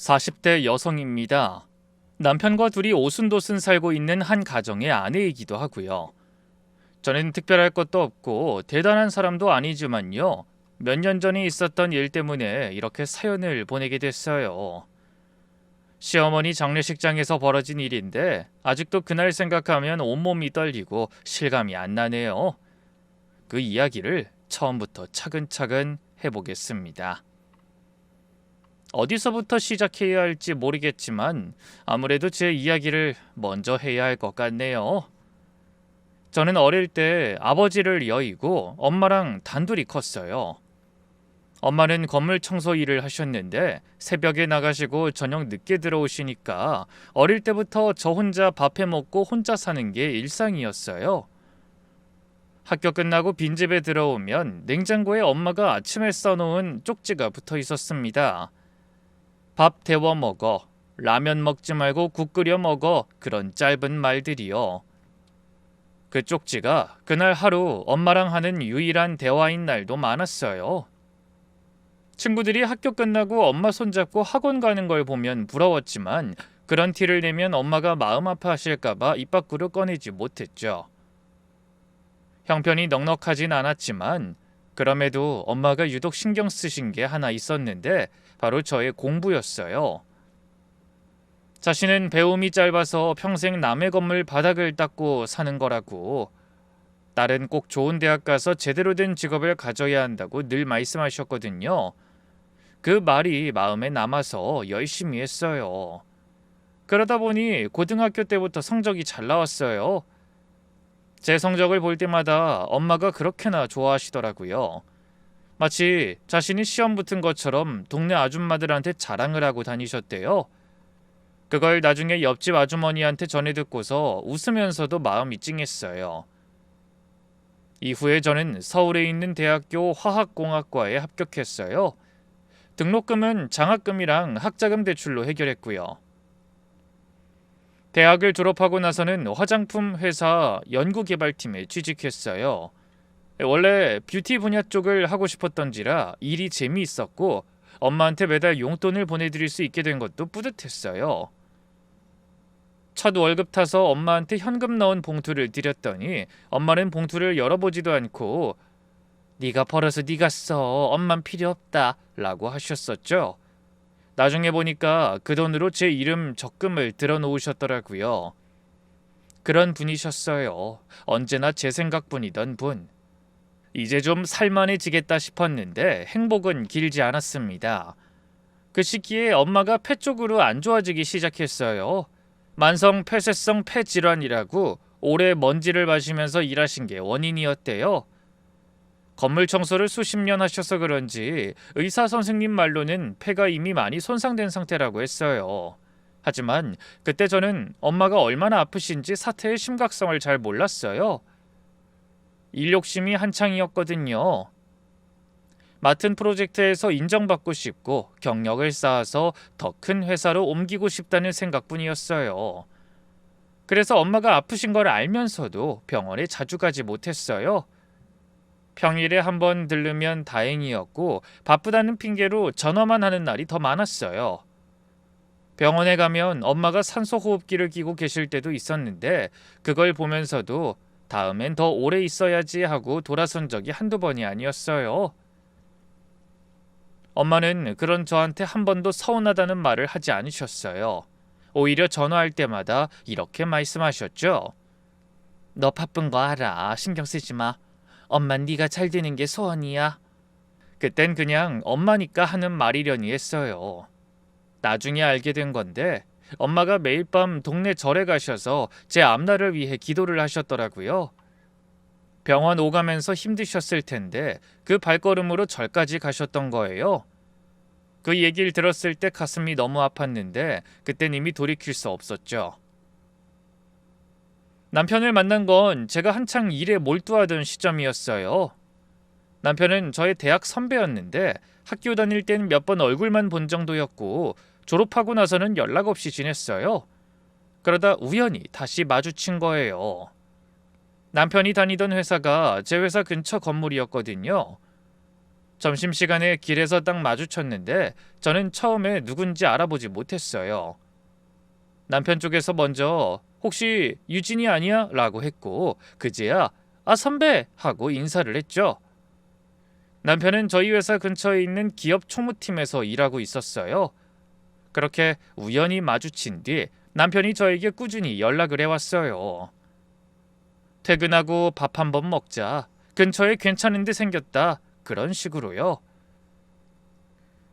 40대 여성입니다. 남편과 둘이 오순도순 살고 있는 한 가정의 아내이기도 하고요. 저는 특별할 것도 없고 대단한 사람도 아니지만요. 몇 년 전에 있었던 일 때문에 이렇게 사연을 보내게 됐어요. 시어머니 장례식장에서 벌어진 일인데 아직도 그날 생각하면 온몸이 떨리고 실감이 안 나네요. 그 이야기를 처음부터 차근차근 해보겠습니다. 어디서부터 시작해야 할지 모르겠지만 아무래도 제 이야기를 먼저 해야 할 것 같네요. 저는 어릴 때 아버지를 여의고 엄마랑 단둘이 컸어요. 엄마는 건물 청소 일을 하셨는데 새벽에 나가시고 저녁 늦게 들어오시니까 어릴 때부터 저 혼자 밥해 먹고 혼자 사는 게 일상이었어요. 학교 끝나고 빈집에 들어오면 냉장고에 엄마가 아침에 써놓은 쪽지가 붙어 있었습니다. 밥 데워 먹어, 라면 먹지 말고 국 끓여 먹어, 그런 짧은 말들이요. 그 쪽지가 그날 하루 엄마랑 하는 유일한 대화인 날도 많았어요. 친구들이 학교 끝나고 엄마 손잡고 학원 가는 걸 보면 부러웠지만 그런 티를 내면 엄마가 마음 아파하실까봐 입 밖으로 꺼내지 못했죠. 형편이 넉넉하진 않았지만 그럼에도 엄마가 유독 신경 쓰신 게 하나 있었는데 바로 저의 공부였어요. 자신은 배움이 짧아서 평생 남의 건물 바닥을 닦고 사는 거라고, 딸은 꼭 좋은 대학 가서 제대로 된 직업을 가져야 한다고 늘 말씀하셨거든요. 그 말이 마음에 남아서 열심히 했어요. 그러다 보니 고등학교 때부터 성적이 잘 나왔어요. 제 성적을 볼 때마다 엄마가 그렇게나 좋아하시더라고요. 마치 자신이 시험 붙은 것처럼 동네 아줌마들한테 자랑을 하고 다니셨대요. 그걸 나중에 옆집 아주머니한테 전해 듣고서 웃으면서도 마음이 찡했어요. 이후에 저는 서울에 있는 대학교 화학공학과에 합격했어요. 등록금은 장학금이랑 학자금 대출로 해결했고요. 대학을 졸업하고 나서는 화장품 회사 연구개발팀에 취직했어요. 원래 뷰티 분야 쪽을 하고 싶었던지라 일이 재미있었고 엄마한테 매달 용돈을 보내드릴 수 있게 된 것도 뿌듯했어요. 첫 월급 타서 엄마한테 현금 넣은 봉투를 드렸더니 엄마는 봉투를 열어보지도 않고 네가 벌어서 네가 써, 엄만 필요 없다 라고 하셨었죠. 나중에 보니까 그 돈으로 제 이름 적금을 들어놓으셨더라고요. 그런 분이셨어요. 언제나 제 생각뿐이던 분. 이제 좀 살만해지겠다 싶었는데 행복은 길지 않았습니다. 그 시기에 엄마가 폐 쪽으로 안 좋아지기 시작했어요. 만성 폐쇄성 폐질환이라고 오래 먼지를 마시면서 일하신 게 원인이었대요. 건물 청소를 수십 년 하셔서 그런지 의사 선생님 말로는 폐가 이미 많이 손상된 상태라고 했어요. 하지만 그때 저는 엄마가 얼마나 아프신지 사태의 심각성을 잘 몰랐어요. 일 욕심이 한창이었거든요. 맡은 프로젝트에서 인정받고 싶고 경력을 쌓아서 더 큰 회사로 옮기고 싶다는 생각뿐이었어요. 그래서 엄마가 아프신 걸 알면서도 병원에 자주 가지 못했어요. 평일에 한 번 들르면 다행이었고 바쁘다는 핑계로 전화만 하는 날이 더 많았어요. 병원에 가면 엄마가 산소호흡기를 끼고 계실 때도 있었는데 그걸 보면서도 다음엔 더 오래 있어야지 하고 돌아선 적이 한두 번이 아니었어요. 엄마는 그런 저한테 한 번도 서운하다는 말을 하지 않으셨어요. 오히려 전화할 때마다 이렇게 말씀하셨죠. 너 바쁜 거 알아. 신경 쓰지 마. 엄만 네가 잘 되는 게 소원이야. 그땐 그냥 엄마니까 하는 말이려니 했어요. 나중에 알게 된 건데 엄마가 매일 밤 동네 절에 가셔서 제 앞날을 위해 기도를 하셨더라고요. 병원 오가면서 힘드셨을 텐데 그 발걸음으로 절까지 가셨던 거예요. 그 얘기를 들었을 때 가슴이 너무 아팠는데 그땐 이미 돌이킬 수 없었죠. 남편을 만난 건 제가 한창 일에 몰두하던 시점이었어요. 남편은 저의 대학 선배였는데 학교 다닐 땐 몇 번 얼굴만 본 정도였고 졸업하고 나서는 연락 없이 지냈어요. 그러다 우연히 다시 마주친 거예요. 남편이 다니던 회사가 제 회사 근처 건물이었거든요. 점심시간에 길에서 딱 마주쳤는데 저는 처음에 누군지 알아보지 못했어요. 남편 쪽에서 먼저 혹시 유진이 아니야? 라고 했고 그제야 아 선배! 하고 인사를 했죠. 남편은 저희 회사 근처에 있는 기업 총무팀에서 일하고 있었어요. 그렇게 우연히 마주친 뒤 남편이 저에게 꾸준히 연락을 해왔어요. 퇴근하고 밥 한번 먹자. 근처에 괜찮은 데 생겼다. 그런 식으로요.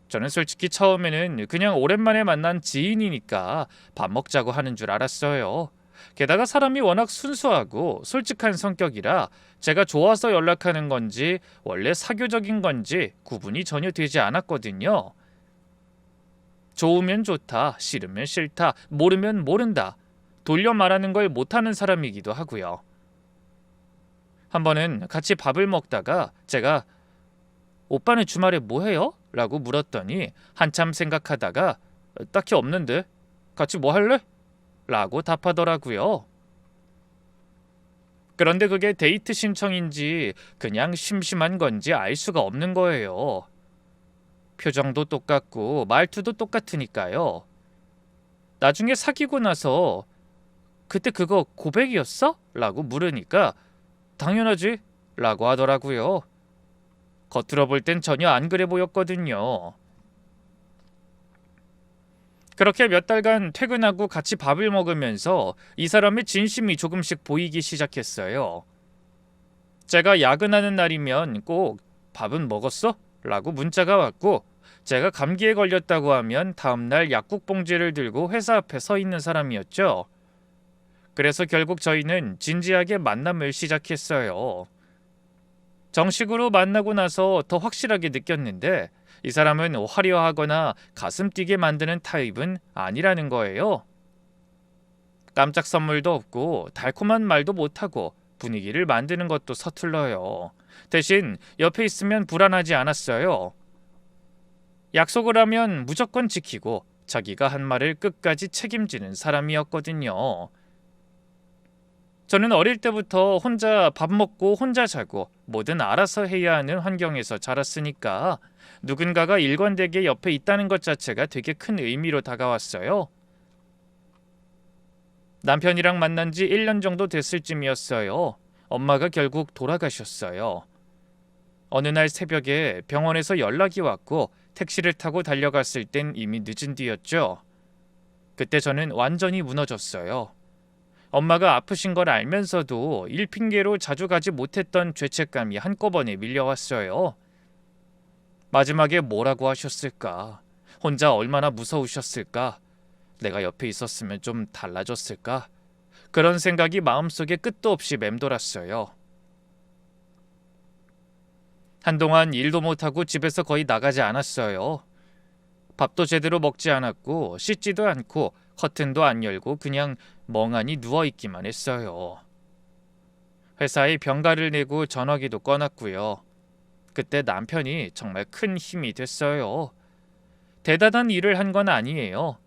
저는 솔직히 처음에는 그냥 오랜만에 만난 지인이니까 밥 먹자고 하는 줄 알았어요. 게다가 사람이 워낙 순수하고 솔직한 성격이라 제가 좋아서 연락하는 건지 원래 사교적인 건지 구분이 전혀 되지 않았거든요. 좋으면 좋다, 싫으면 싫다, 모르면 모른다. 돌려 말하는 걸 못하는 사람이기도 하고요. 한 번은 같이 밥을 먹다가 제가 오빠는 주말에 뭐 해요? 라고 물었더니 한참 생각하다가 딱히 없는데 같이 뭐 할래? 라고 답하더라고요. 그런데 그게 데이트 신청인지 그냥 심심한 건지 알 수가 없는 거예요. 표정도 똑같고 말투도 똑같으니까요. 나중에 사귀고 나서 그때 그거 고백이었어? 라고 물으니까 당연하지 라고 하더라고요. 겉으로 볼 땐 전혀 안 그래 보였거든요. 그렇게 몇 달간 퇴근하고 같이 밥을 먹으면서 이 사람의 진심이 조금씩 보이기 시작했어요. 제가 야근하는 날이면 꼭 밥은 먹었어? 라고 문자가 왔고 제가 감기에 걸렸다고 하면 다음날 약국 봉지를 들고 회사 앞에 서 있는 사람이었죠. 그래서 결국 저희는 진지하게 만남을 시작했어요. 정식으로 만나고 나서 더 확실하게 느꼈는데 이 사람은 화려하거나 가슴 뛰게 만드는 타입은 아니라는 거예요. 깜짝 선물도 없고 달콤한 말도 못하고 분위기를 만드는 것도 서툴러요. 대신 옆에 있으면 불안하지 않았어요. 약속을 하면 무조건 지키고 자기가 한 말을 끝까지 책임지는 사람이었거든요. 저는 어릴 때부터 혼자 밥 먹고 혼자 자고 뭐든 알아서 해야 하는 환경에서 자랐으니까 누군가가 일관되게 옆에 있다는 것 자체가 되게 큰 의미로 다가왔어요. 남편이랑 만난 지 1년 정도 됐을 쯤이었어요. 엄마가 결국 돌아가셨어요. 어느 날 새벽에 병원에서 연락이 왔고 택시를 타고 달려갔을 땐 이미 늦은 뒤였죠. 그때 저는 완전히 무너졌어요. 엄마가 아프신 걸 알면서도 일 핑계로 자주 가지 못했던 죄책감이 한꺼번에 밀려왔어요. 마지막에 뭐라고 하셨을까? 혼자 얼마나 무서우셨을까? 내가 옆에 있었으면 좀 달라졌을까? 그런 생각이 마음속에 끝도 없이 맴돌았어요. 한동안 일도 못하고 집에서 거의 나가지 않았어요. 밥도 제대로 먹지 않았고 씻지도 않고 커튼도 안 열고 그냥 멍하니 누워있기만 했어요. 회사에 병가를 내고 전화기도 꺼놨고요. 그때 남편이 정말 큰 힘이 됐어요. 대단한 일을 한 건 아니에요.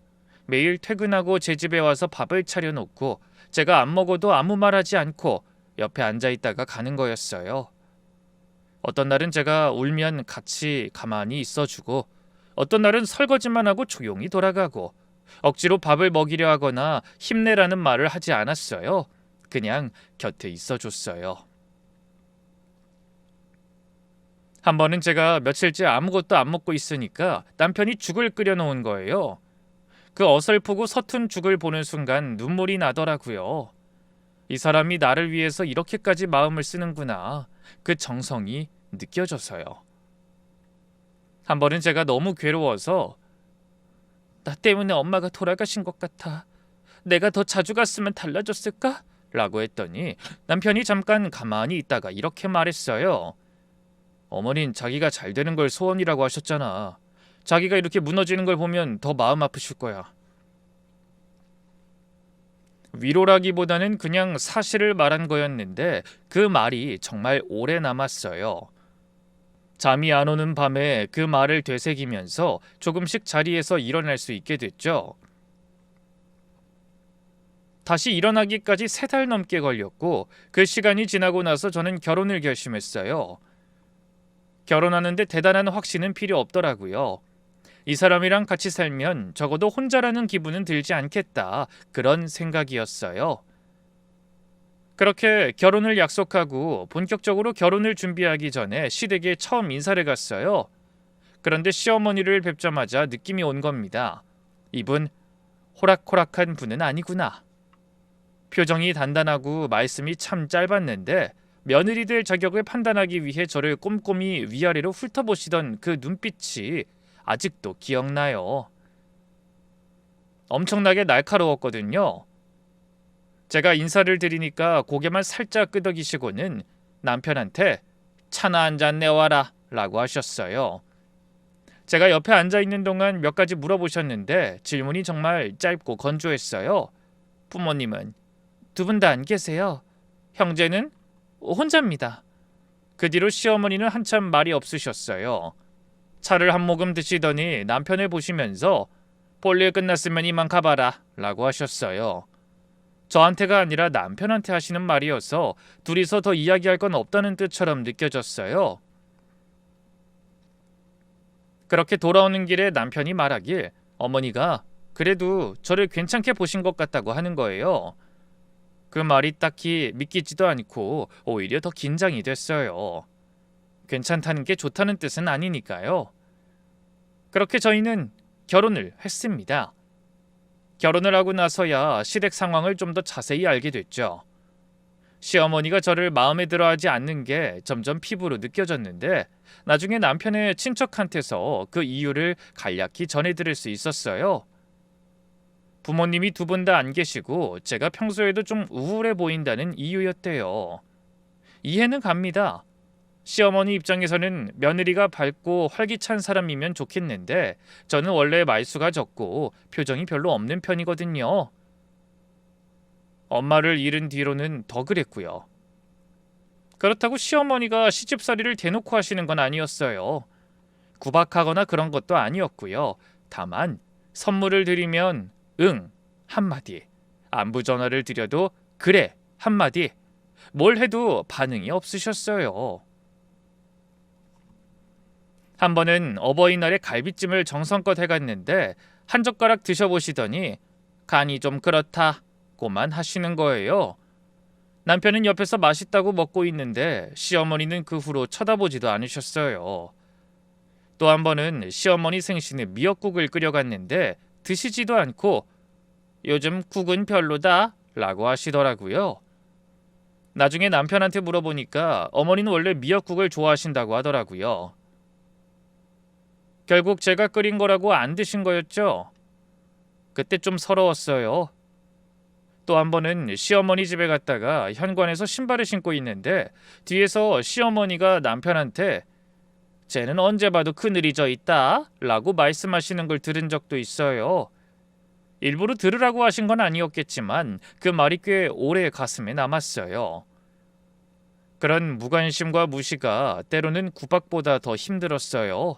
매일 퇴근하고 제 집에 와서 밥을 차려놓고 제가 안 먹어도 아무 말하지 않고 옆에 앉아있다가 가는 거였어요. 어떤 날은 제가 울면 같이 가만히 있어주고 어떤 날은 설거지만 하고 조용히 돌아가고 억지로 밥을 먹이려 하거나 힘내라는 말을 하지 않았어요. 그냥 곁에 있어줬어요. 한 번은 제가 며칠째 아무것도 안 먹고 있으니까 남편이 죽을 끓여 놓은 거예요. 그 어설프고 서툰 죽을 보는 순간 눈물이 나더라고요. 이 사람이 나를 위해서 이렇게까지 마음을 쓰는구나. 그 정성이 느껴져서요. 한 번은 제가 너무 괴로워서 나 때문에 엄마가 돌아가신 것 같아. 내가 더 자주 갔으면 달라졌을까? 라고 했더니 남편이 잠깐 가만히 있다가 이렇게 말했어요. 어머닌 자기가 잘 되는 걸 소원이라고 하셨잖아. 자기가 이렇게 무너지는 걸 보면 더 마음 아프실 거야. 위로라기보다는 그냥 사실을 말한 거였는데 그 말이 정말 오래 남았어요. 잠이 안 오는 밤에 그 말을 되새기면서 조금씩 자리에서 일어날 수 있게 됐죠. 다시 일어나기까지 3달 넘게 걸렸고 그 시간이 지나고 나서 저는 결혼을 결심했어요. 결혼하는데 대단한 확신은 필요 없더라고요. 이 사람이랑 같이 살면 적어도 혼자라는 기분은 들지 않겠다. 그런 생각이었어요. 그렇게 결혼을 약속하고 본격적으로 결혼을 준비하기 전에 시댁에 처음 인사를 갔어요. 그런데 시어머니를 뵙자마자 느낌이 온 겁니다. 이분 호락호락한 분은 아니구나. 표정이 단단하고 말씀이 참 짧았는데 며느리 될 자격을 판단하기 위해 저를 꼼꼼히 위아래로 훑어보시던 그 눈빛이 아직도 기억나요. 엄청나게 날카로웠거든요. 제가 인사를 드리니까 고개만 살짝 끄덕이시고는 남편한테 차나 한잔 내와라 라고 하셨어요. 제가 옆에 앉아있는 동안 몇 가지 물어보셨는데 질문이 정말 짧고 건조했어요. 부모님은 두 분 다 안 계세요. 형제는 혼자입니다. 그 뒤로 시어머니는 한참 말이 없으셨어요. 차를 한 모금 드시더니 남편을 보시면서 볼일 끝났으면 이만 가봐라 라고 하셨어요. 저한테가 아니라 남편한테 하시는 말이어서 둘이서 더 이야기할 건 없다는 뜻처럼 느껴졌어요. 그렇게 돌아오는 길에 남편이 말하길 어머니가 그래도 저를 괜찮게 보신 것 같다고 하는 거예요. 그 말이 딱히 믿기지도 않고 오히려 더 긴장이 됐어요. 괜찮다는 게 좋다는 뜻은 아니니까요. 그렇게 저희는 결혼을 했습니다. 결혼을 하고 나서야 시댁 상황을 좀 더 자세히 알게 됐죠. 시어머니가 저를 마음에 들어하지 않는 게 점점 피부로 느껴졌는데 나중에 남편의 친척한테서 그 이유를 간략히 전해들을 수 있었어요. 부모님이 두 분 다 안 계시고 제가 평소에도 좀 우울해 보인다는 이유였대요. 이해는 갑니다. 시어머니 입장에서는 며느리가 밝고 활기찬 사람이면 좋겠는데 저는 원래 말수가 적고 표정이 별로 없는 편이거든요. 엄마를 잃은 뒤로는 더 그랬고요. 그렇다고 시어머니가 시집살이를 대놓고 하시는 건 아니었어요. 구박하거나 그런 것도 아니었고요. 다만 선물을 드리면 응 한마디, 안부 전화를 드려도 그래 한마디, 뭘 해도 반응이 없으셨어요. 한 번은 어버이날에 갈비찜을 정성껏 해갔는데 한 젓가락 드셔보시더니 간이 좀 그렇다고만 하시는 거예요. 남편은 옆에서 맛있다고 먹고 있는데 시어머니는 그 후로 쳐다보지도 않으셨어요. 또 한 번은 시어머니 생신에 미역국을 끓여갔는데 드시지도 않고 요즘 국은 별로다 라고 하시더라고요. 나중에 남편한테 물어보니까 어머니는 원래 미역국을 좋아하신다고 하더라고요. 결국 제가 끓인 거라고 안 드신 거였죠? 그때 좀 서러웠어요. 또 한 번은 시어머니 집에 갔다가 현관에서 신발을 신고 있는데 뒤에서 시어머니가 남편한테 쟤는 언제 봐도 그늘이 져 있다 라고 말씀하시는 걸 들은 적도 있어요. 일부러 들으라고 하신 건 아니었겠지만 그 말이 꽤 오래 가슴에 남았어요. 그런 무관심과 무시가 때로는 구박보다 더 힘들었어요.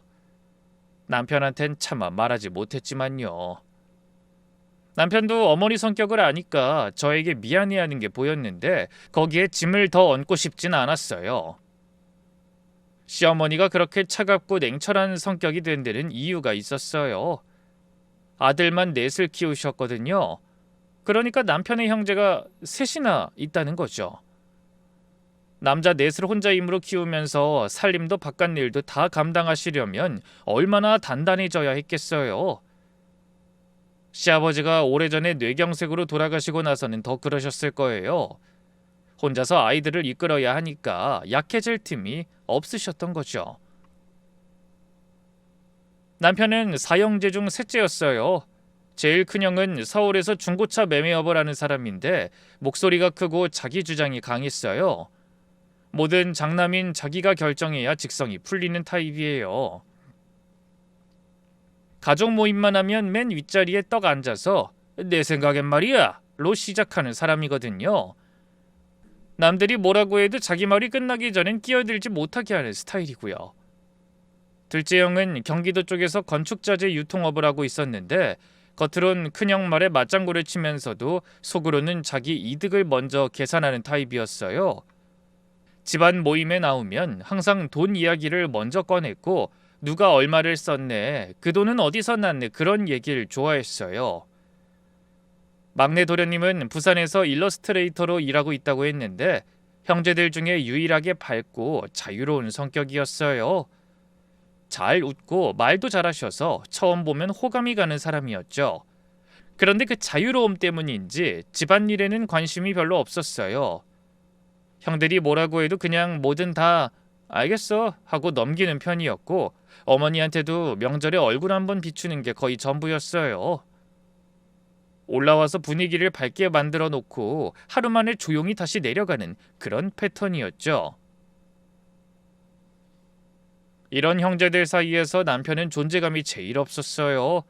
남편한텐 차마 말하지 못했지만요. 남편도 어머니 성격을 아니까 저에게 미안해하는 게 보였는데 거기에 짐을 더 얹고 싶진 않았어요. 시어머니가 그렇게 차갑고 냉철한 성격이 된 데는 이유가 있었어요. 아들만 넷을 키우셨거든요. 그러니까 남편의 형제가 셋이나 있다는 거죠. 남자 넷을 혼자 힘으로 키우면서 살림도 바깥일도 다 감당하시려면 얼마나 단단해져야 했겠어요. 시아버지가 오래전에 뇌경색으로 돌아가시고 나서는 더 그러셨을 거예요. 혼자서 아이들을 이끌어야 하니까 약해질 틈이 없으셨던 거죠. 남편은 사형제 중 셋째였어요. 제일 큰형은 서울에서 중고차 매매업을 하는 사람인데 목소리가 크고 자기 주장이 강했어요. 모든 장남인 자기가 결정해야 직성이 풀리는 타입이에요. 가족 모임만 하면 맨 윗자리에 떡 앉아서 내 생각엔 말이야 로 시작하는 사람이거든요. 남들이 뭐라고 해도 자기 말이 끝나기 전엔 끼어들지 못하게 하는 스타일이고요. 둘째 형은 경기도 쪽에서 건축자재 유통업을 하고 있었는데 겉으론 큰형 말에 맞장구를 치면서도 속으로는 자기 이득을 먼저 계산하는 타입이었어요. 집안 모임에 나오면 항상 돈 이야기를 먼저 꺼냈고 누가 얼마를 썼네, 그 돈은 어디서 났네 그런 얘기를 좋아했어요. 막내 도련님은 부산에서 일러스트레이터로 일하고 있다고 했는데 형제들 중에 유일하게 밝고 자유로운 성격이었어요. 잘 웃고 말도 잘하셔서 처음 보면 호감이 가는 사람이었죠. 그런데 그 자유로움 때문인지 집안일에는 관심이 별로 없었어요. 형들이 뭐라고 해도 그냥 뭐든 다 알겠어 하고 넘기는 편이었고 어머니한테도 명절에 얼굴 한번 비추는 게 거의 전부였어요. 올라와서 분위기를 밝게 만들어 놓고 하루 만에 조용히 다시 내려가는 그런 패턴이었죠. 이런 형제들 사이에서 남편은 존재감이 제일 없었어요.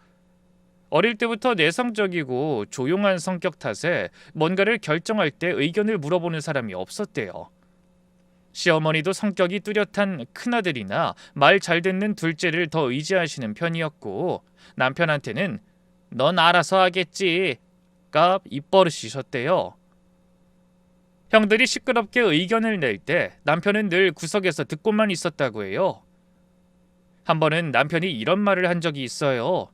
어릴 때부터 내성적이고 조용한 성격 탓에 뭔가를 결정할 때 의견을 물어보는 사람이 없었대요. 시어머니도 성격이 뚜렷한 큰아들이나 말 잘 듣는 둘째를 더 의지하시는 편이었고 남편한테는 넌 알아서 하겠지가 입버릇이셨대요. 형들이 시끄럽게 의견을 낼 때 남편은 늘 구석에서 듣고만 있었다고 해요. 한 번은 남편이 이런 말을 한 적이 있어요.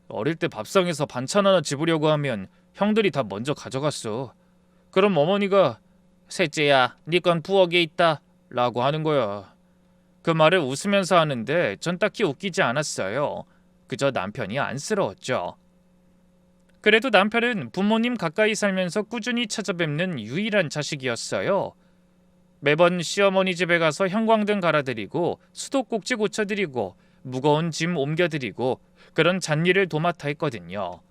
어릴 때 밥상에서 반찬 하나 집으려고 하면 형들이 다 먼저 가져갔어. 그럼 어머니가 셋째야, 네 건 부엌에 있다 라고 하는 거야. 그 말을 웃으면서 하는데 전 딱히 웃기지 않았어요. 그저 남편이 안쓰러웠죠. 그래도 남편은 부모님 가까이 살면서 꾸준히 찾아뵙는 유일한 자식이었어요. 매번 시어머니 집에 가서 형광등 갈아드리고 수도꼭지 고쳐드리고 무거운 짐 옮겨드리고 그런 잔일을 도맡아 했거든요.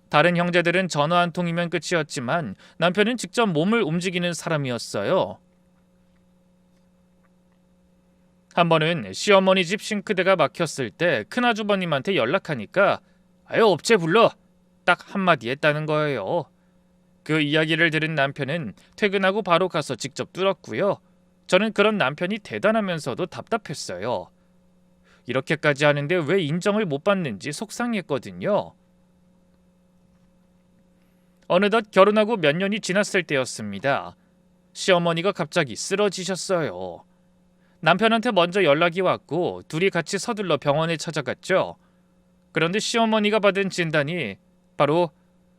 다른 형제들은 전화 한 통이면 끝이었지만 남편은 직접 몸을 움직이는 사람이었어요. 한 번은 시어머니 집 싱크대가 막혔을 때 큰아주버님한테 연락하니까 아유 업체 불러 딱 한마디 했다는 거예요. 그 이야기를 들은 남편은 퇴근하고 바로 가서 직접 뚫었고요. 저는 그런 남편이 대단하면서도 답답했어요. 이렇게까지 하는데 왜 인정을 못 받는지 속상했거든요. 어느덧 결혼하고 몇 년이 지났을 때였습니다. 시어머니가 갑자기 쓰러지셨어요. 남편한테 먼저 연락이 왔고 둘이 같이 서둘러 병원에 찾아갔죠. 그런데 시어머니가 받은 진단이 바로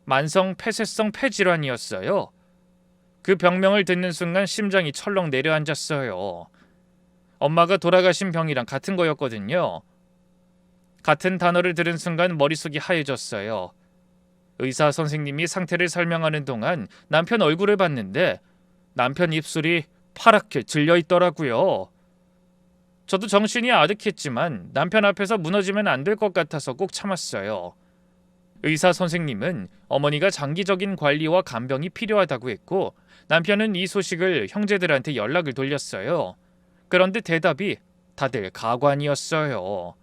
만성 폐쇄성 폐질환이었어요. 그 병명을 듣는 순간 심장이 철렁 내려앉았어요. 엄마가 돌아가신 병이랑 같은 거였거든요. 같은 단어를 들은 순간 머릿속이 하얘졌어요. 의사 선생님이 상태를 설명하는 동안 남편 얼굴을 봤는데 남편 입술이 파랗게 질려 있더라고요. 저도 정신이 아득했지만 남편 앞에서 무너지면 안 될 것 같아서 꼭 참았어요. 의사 선생님은 어머니가 장기적인 관리와 간병이 필요하다고 했고 남편은 이 소식을 형제들한테 연락을 돌렸어요. 그런데 대답이 다들 가관이었어요.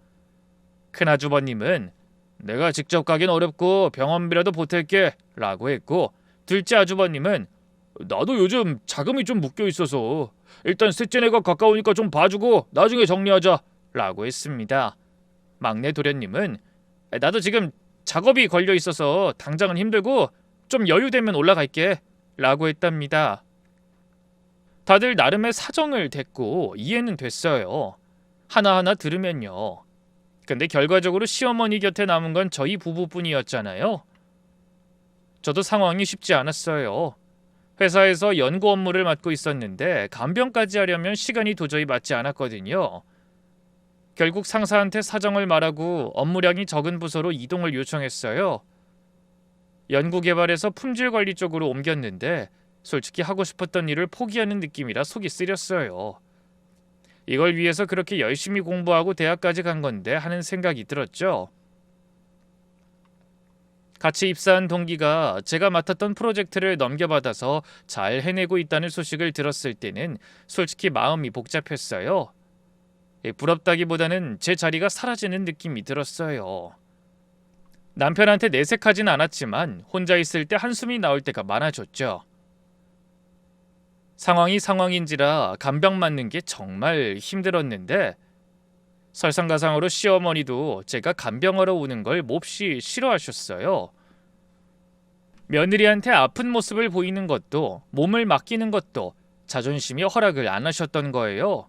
큰아주버님은 내가 직접 가긴 어렵고 병원비라도 보탤게 라고 했고 둘째 아주버님은 나도 요즘 자금이 좀 묶여 있어서 일단 셋째네가 가까우니까 좀 봐주고 나중에 정리하자 라고 했습니다. 막내 도련님은 나도 지금 작업이 걸려 있어서 당장은 힘들고 좀 여유되면 올라갈게 라고 했답니다. 다들 나름의 사정을 댔고 이해는 됐어요. 하나하나 들으면요. 근데 결과적으로 시어머니 곁에 남은 건 저희 부부뿐이었잖아요. 저도 상황이 쉽지 않았어요. 회사에서 연구 업무를 맡고 있었는데 간병까지 하려면 시간이 도저히 맞지 않았거든요. 결국 상사한테 사정을 말하고 업무량이 적은 부서로 이동을 요청했어요. 연구개발에서 품질관리 쪽으로 옮겼는데 솔직히 하고 싶었던 일을 포기하는 느낌이라 속이 쓰렸어요. 이걸 위해서 그렇게 열심히 공부하고 대학까지 간 건데 하는 생각이 들었죠. 같이 입사한 동기가 제가 맡았던 프로젝트를 넘겨받아서 잘 해내고 있다는 소식을 들었을 때는 솔직히 마음이 복잡했어요. 부럽다기보다는 제 자리가 사라지는 느낌이 들었어요. 남편한테 내색하진 않았지만 혼자 있을 때 한숨이 나올 때가 많아졌죠. 상황이 상황인지라 간병 맞는 게 정말 힘들었는데 설상가상으로 시어머니도 제가 간병하러 오는 걸 몹시 싫어하셨어요. 며느리한테 아픈 모습을 보이는 것도 몸을 맡기는 것도 자존심이 허락을 안 하셨던 거예요.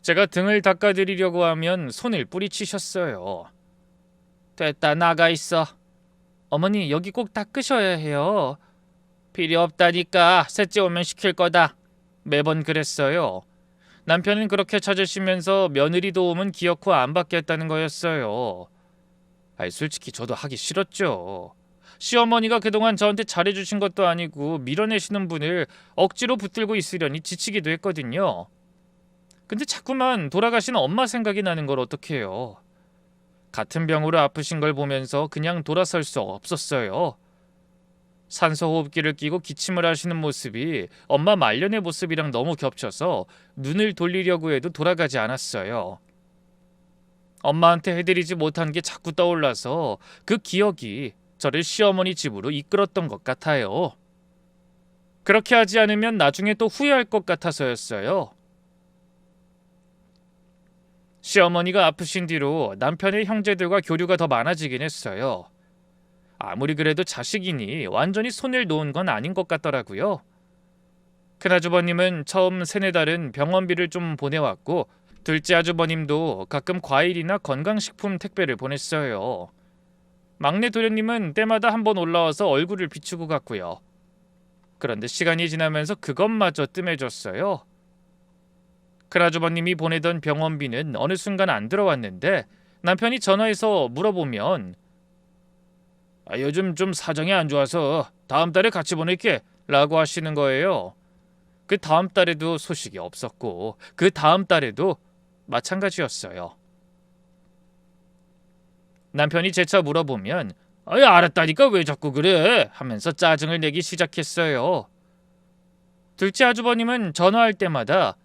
제가 등을 닦아드리려고 하면 손을 뿌리치셨어요. 됐다, 나가 있어. 어머니, 여기 꼭 닦으셔야 해요. 필요 없다니까. 셋째 오면 시킬 거다. 매번 그랬어요. 남편은 그렇게 찾으시면서 며느리 도움은 기어코 안 받겠다는 거였어요. 솔직히 저도 하기 싫었죠. 시어머니가 그동안 저한테 잘해주신 것도 아니고 밀어내시는 분을 억지로 붙들고 있으려니 지치기도 했거든요. 근데 자꾸만 돌아가신 엄마 생각이 나는 걸 어떡해요. 같은 병으로 아프신 걸 보면서 그냥 돌아설 수 없었어요. 산소호흡기를 끼고 기침을 하시는 모습이 엄마 말년의 모습이랑 너무 겹쳐서 눈을 돌리려고 해도 돌아가지 않았어요. 엄마한테 해드리지 못한 게 자꾸 떠올라서 그 기억이 저를 시어머니 집으로 이끌었던 것 같아요. 그렇게 하지 않으면 나중에 또 후회할 것 같아서였어요. 시어머니가 아프신 뒤로 남편의 형제들과 교류가 더 많아지긴 했어요. 아무리 그래도 자식이니 완전히 손을 놓은 건 아닌 것 같더라고요. 큰아주버님은 처음 3-4달은 병원비를 좀 보내왔고 둘째 아주버님도 가끔 과일이나 건강식품 택배를 보냈어요. 막내 도련님은 때마다 한번 올라와서 얼굴을 비추고 갔고요. 그런데 시간이 지나면서 그것마저 뜸해졌어요. 큰아주버님이 보내던 병원비는 어느 순간 안 들어왔는데 남편이 전화해서 물어보면 요즘 좀 사정이 안 좋아서 다음 달에 같이 보낼게 라고 하시는 거예요. 그 다음 달에도 소식이 없었고 그 다음 달에도 마찬가지였어요. 남편이 재차 물어보면 알았다니까 왜 자꾸 그래 하면서 짜증을 내기 시작했어요. 둘째 아주버님은 전화할 때마다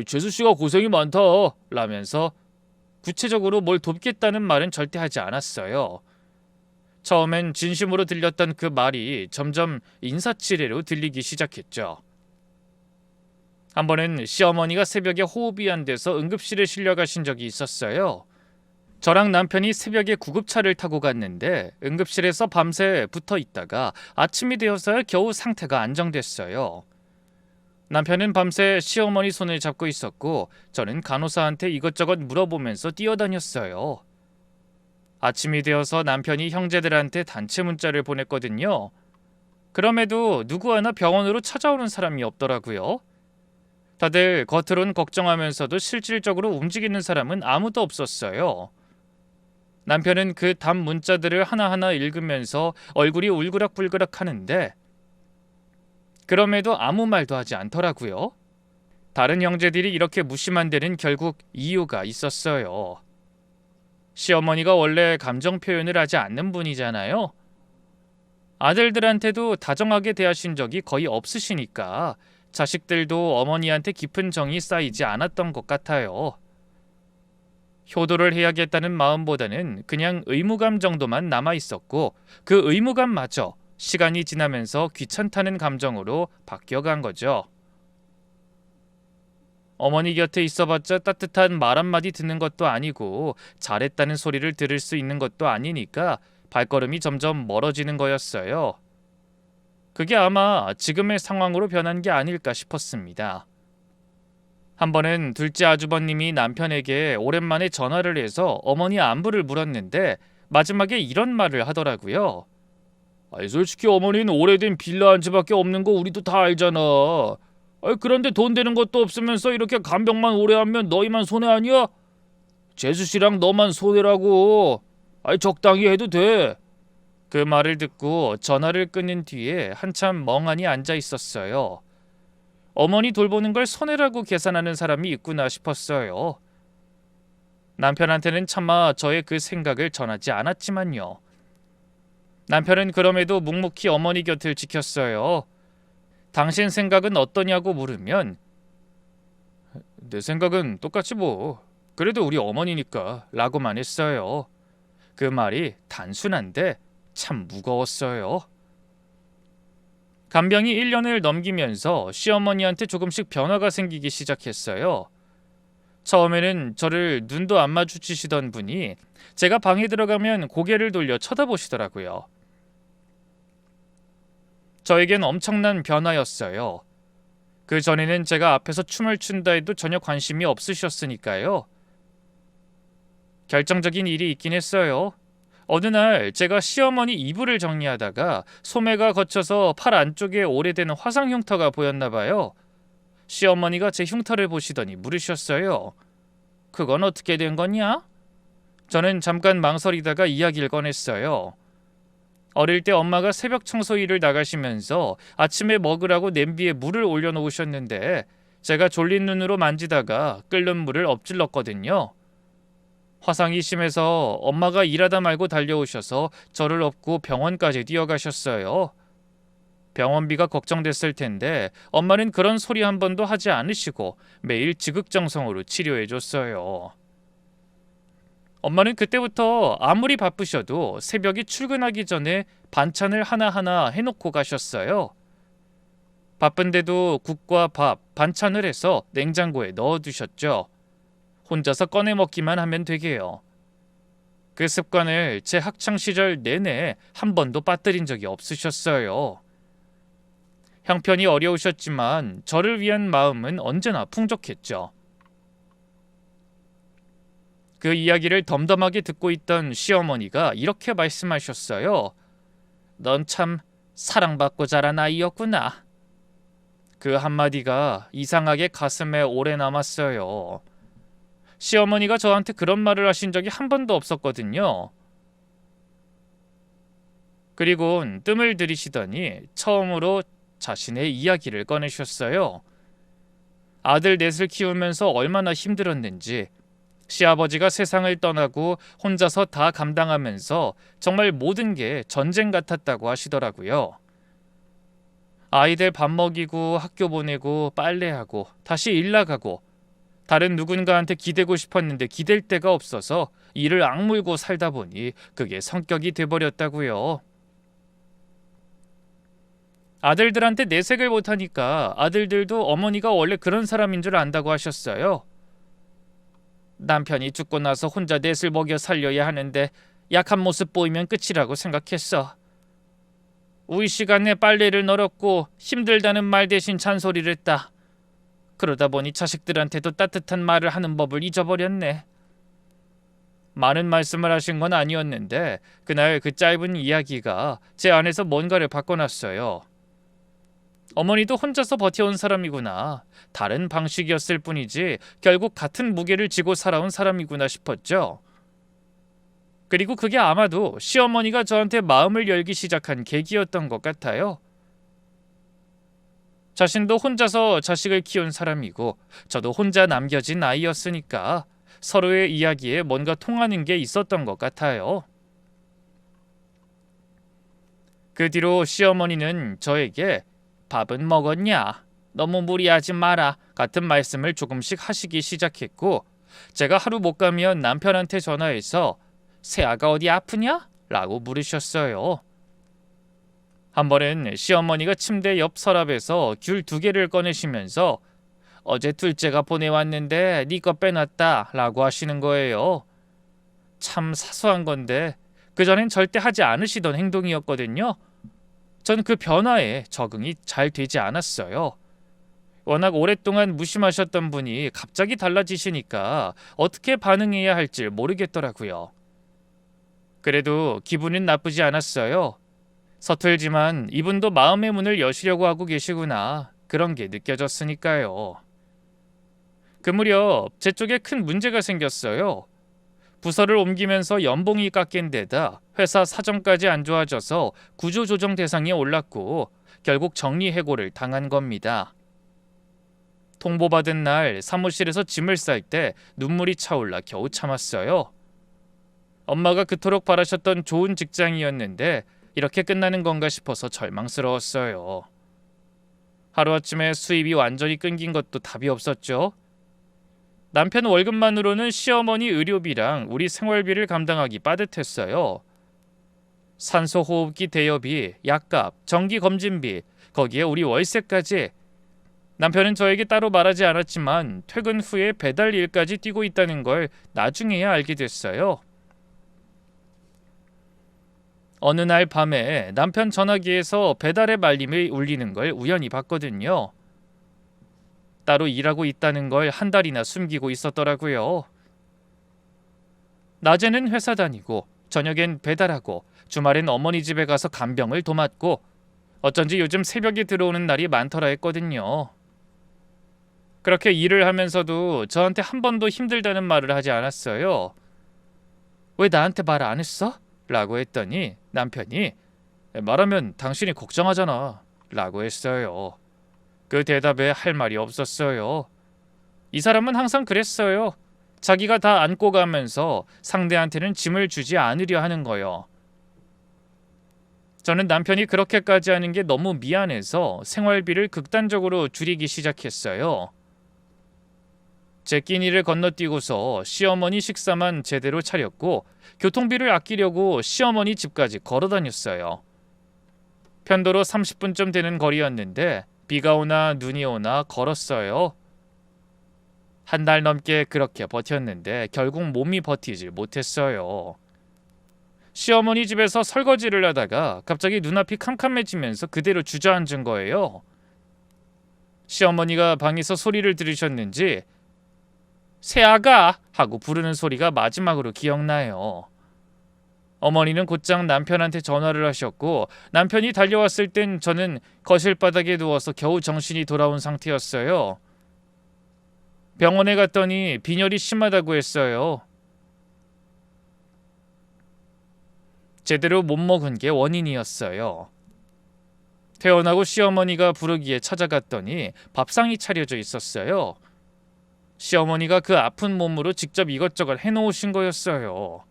재수씨가 고생이 많다 라면서 구체적으로 뭘 돕겠다는 말은 절대 하지 않았어요. 처음엔 진심으로 들렸던 그 말이 점점 인사치레로 들리기 시작했죠. 한 번은 시어머니가 새벽에 호흡이 안 돼서 응급실에 실려가신 적이 있었어요. 저랑 남편이 새벽에 구급차를 타고 갔는데 응급실에서 밤새 붙어 있다가 아침이 되어서야 겨우 상태가 안정됐어요. 남편은 밤새 시어머니 손을 잡고 있었고 저는 간호사한테 이것저것 물어보면서 뛰어다녔어요. 아침이 되어서 남편이 형제들한테 단체 문자를 보냈거든요. 그럼에도 누구 하나 병원으로 찾아오는 사람이 없더라고요. 다들 겉으론 걱정하면서도 실질적으로 움직이는 사람은 아무도 없었어요. 남편은 그 답 문자들을 하나하나 읽으면서 얼굴이 울그락불그락 하는데 그럼에도 아무 말도 하지 않더라고요. 다른 형제들이 이렇게 무심한 데는 결국 이유가 있었어요. 시어머니가 원래 감정 표현을 하지 않는 분이잖아요. 아들들한테도 다정하게 대하신 적이 거의 없으시니까 자식들도 어머니한테 깊은 정이 쌓이지 않았던 것 같아요. 효도를 해야겠다는 마음보다는 그냥 의무감 정도만 남아 있었고 그 의무감마저 시간이 지나면서 귀찮다는 감정으로 바뀌어간 거죠. 어머니 곁에 있어봤자 따뜻한 말 한마디 듣는 것도 아니고 잘했다는 소리를 들을 수 있는 것도 아니니까 발걸음이 점점 멀어지는 거였어요. 그게 아마 지금의 상황으로 변한 게 아닐까 싶었습니다. 한 번은 둘째 아주버님이 남편에게 오랜만에 전화를 해서 어머니 안부를 물었는데 마지막에 이런 말을 하더라고요. 솔직히 어머니는 오래된 빌라 한 채밖에 없는 거 우리도 다 알잖아. 그런데 돈 되는 것도 없으면서 이렇게 간병만 오래 하면 너희만 손해 아니야? 재수씨랑 너만 손해라고. 적당히 해도 돼. 그 말을 듣고 전화를 끊은 뒤에 한참 멍하니 앉아 있었어요. 어머니 돌보는 걸 손해라고 계산하는 사람이 있구나 싶었어요. 남편한테는 차마 저의 그 생각을 전하지 않았지만요. 남편은 그럼에도 묵묵히 어머니 곁을 지켰어요. 당신 생각은 어떠냐고 물으면 내 생각은 똑같지 뭐. 그래도 우리 어머니니까 라고만 했어요. 그 말이 단순한데 참 무거웠어요. 간병이 1년을 넘기면서 시어머니한테 조금씩 변화가 생기기 시작했어요. 처음에는 저를 눈도 안 마주치시던 분이 제가 방에 들어가면 고개를 돌려 쳐다보시더라고요. 저에겐 엄청난 변화였어요. 그 전에는 제가 앞에서 춤을 춘다 해도 전혀 관심이 없으셨으니까요. 결정적인 일이 있긴 했어요. 어느 날 제가 시어머니 이불을 정리하다가 소매가 거쳐서 팔 안쪽에 오래된 화상 흉터가 보였나 봐요. 시어머니가 제 흉터를 보시더니 물으셨어요. 그건 어떻게 된 거냐? 저는 잠깐 망설이다가 이야기를 꺼냈어요. 어릴 때 엄마가 새벽 청소 일을 나가시면서 아침에 먹으라고 냄비에 물을 올려놓으셨는데 제가 졸린 눈으로 만지다가 끓는 물을 엎질렀거든요. 화상이 심해서 엄마가 일하다 말고 달려오셔서 저를 업고 병원까지 뛰어가셨어요. 병원비가 걱정됐을 텐데 엄마는 그런 소리 한 번도 하지 않으시고 매일 지극정성으로 치료해줬어요. 엄마는 그때부터 아무리 바쁘셔도 새벽에 출근하기 전에 반찬을 하나하나 해놓고 가셨어요. 바쁜데도 국과 밥, 반찬을 해서 냉장고에 넣어두셨죠. 혼자서 꺼내 먹기만 하면 되게요. 그 습관을 제 학창시절 내내 한 번도 빠뜨린 적이 없으셨어요. 형편이 어려우셨지만 저를 위한 마음은 언제나 풍족했죠. 그 이야기를 덤덤하게 듣고 있던 시어머니가 이렇게 말씀하셨어요. 넌 참 사랑받고 자란 아이였구나. 그 한마디가 이상하게 가슴에 오래 남았어요. 시어머니가 저한테 그런 말을 하신 적이 한 번도 없었거든요. 그리곤 뜸을 들이시더니 처음으로 자신의 이야기를 꺼내셨어요. 아들 넷을 키우면서 얼마나 힘들었는지, 시아버지가 세상을 떠나고 혼자서 다 감당하면서 정말 모든 게 전쟁 같았다고 하시더라고요. 아이들 밥 먹이고 학교 보내고 빨래하고 다시 일 나가고 다른 누군가한테 기대고 싶었는데 기댈 데가 없어서 이를 악물고 살다 보니 그게 성격이 돼버렸다고요. 아들들한테 내색을 못하니까 아들들도 어머니가 원래 그런 사람인 줄 안다고 하셨어요. 남편이 죽고 나서 혼자 넷을 먹여 살려야 하는데 약한 모습 보이면 끝이라고 생각했어. 우리 시간에 빨래를 널었고 힘들다는 말 대신 잔소리를 했다. 그러다 보니 자식들한테도 따뜻한 말을 하는 법을 잊어버렸네. 많은 말씀을 하신 건 아니었는데 그날 그 짧은 이야기가 제 안에서 뭔가를 바꿔놨어요. 어머니도 혼자서 버텨온 사람이구나. 다른 방식이었을 뿐이지 결국 같은 무게를 지고 살아온 사람이구나 싶었죠. 그리고 그게 아마도 시어머니가 저한테 마음을 열기 시작한 계기였던 것 같아요. 자신도 혼자서 자식을 키운 사람이고 저도 혼자 남겨진 아이였으니까 서로의 이야기에 뭔가 통하는 게 있었던 것 같아요. 그 뒤로 시어머니는 저에게 밥은 먹었냐? 너무 무리하지 마라 같은 말씀을 조금씩 하시기 시작했고 제가 하루 못 가면 남편한테 전화해서 새아가 어디 아프냐? 라고 물으셨어요. 한 번은 시어머니가 침대 옆 서랍에서 귤 2개를 꺼내시면서 어제 둘째가 보내왔는데 네 거 빼놨다 라고 하시는 거예요. 참 사소한 건데 그전엔 절대 하지 않으시던 행동이었거든요. 전 그 변화에 적응이 잘 되지 않았어요. 워낙 오랫동안 무심하셨던 분이 갑자기 달라지시니까 어떻게 반응해야 할지 모르겠더라고요. 그래도 기분은 나쁘지 않았어요. 서툴지만 이분도 마음의 문을 여시려고 하고 계시구나. 그런 게 느껴졌으니까요. 그 무렵 제 쪽에 큰 문제가 생겼어요. 부서를 옮기면서 연봉이 깎인 데다 회사 사정까지 안 좋아져서 구조조정 대상에 올랐고 결국 정리해고를 당한 겁니다. 통보받은 날 사무실에서 짐을 쌀 때 눈물이 차올라 겨우 참았어요. 엄마가 그토록 바라셨던 좋은 직장이었는데 이렇게 끝나는 건가 싶어서 절망스러웠어요. 하루아침에 수입이 완전히 끊긴 것도 답이 없었죠. 남편 월급만으로는 시어머니 의료비랑 우리 생활비를 감당하기 빠듯했어요. 산소호흡기 대여비, 약값, 정기검진비, 거기에 우리 월세까지. 남편은 저에게 따로 말하지 않았지만 퇴근 후에 배달 일까지 뛰고 있다는 걸 나중에야 알게 됐어요. 어느 날 밤에 남편 전화기에서 배달의 말림이 울리는 걸 우연히 봤거든요. 따로 일하고 있다는 걸 한 달이나 숨기고 있었더라고요. 낮에는 회사 다니고 저녁엔 배달하고 주말엔 어머니 집에 가서 간병을 도맡고 어쩐지 요즘 새벽에 들어오는 날이 많더라 했거든요. 그렇게 일을 하면서도 저한테 한 번도 힘들다는 말을 하지 않았어요. 왜 나한테 말 안 했어? 라고 했더니 남편이 말하면 당신이 걱정하잖아 라고 했어요. 그 대답에 할 말이 없었어요. 이 사람은 항상 그랬어요. 자기가 다 안고 가면서 상대한테는 짐을 주지 않으려 하는 거요. 저는 남편이 그렇게까지 하는 게 너무 미안해서 생활비를 극단적으로 줄이기 시작했어요. 제 끼니를 건너뛰고서 시어머니 식사만 제대로 차렸고 교통비를 아끼려고 시어머니 집까지 걸어 다녔어요. 편도로 30분쯤 되는 거리였는데 비가 오나 눈이 오나 걸었어요. 한 달 넘게 그렇게 버텼는데 결국 몸이 버티질 못했어요. 시어머니 집에서 설거지를 하다가 갑자기 눈앞이 캄캄해지면서 그대로 주저앉은 거예요. 시어머니가 방에서 소리를 들으셨는지 새아가 하고 부르는 소리가 마지막으로 기억나요. 어머니는 곧장 남편한테 전화를 하셨고 남편이 달려왔을 땐 저는 거실 바닥에 누워서 겨우 정신이 돌아온 상태였어요. 병원에 갔더니 빈혈이 심하다고 했어요. 제대로 못 먹은 게 원인이었어요. 퇴원하고 시어머니가 부르기에 찾아갔더니 밥상이 차려져 있었어요. 시어머니가 그 아픈 몸으로 직접 이것저것 해놓으신 거였어요.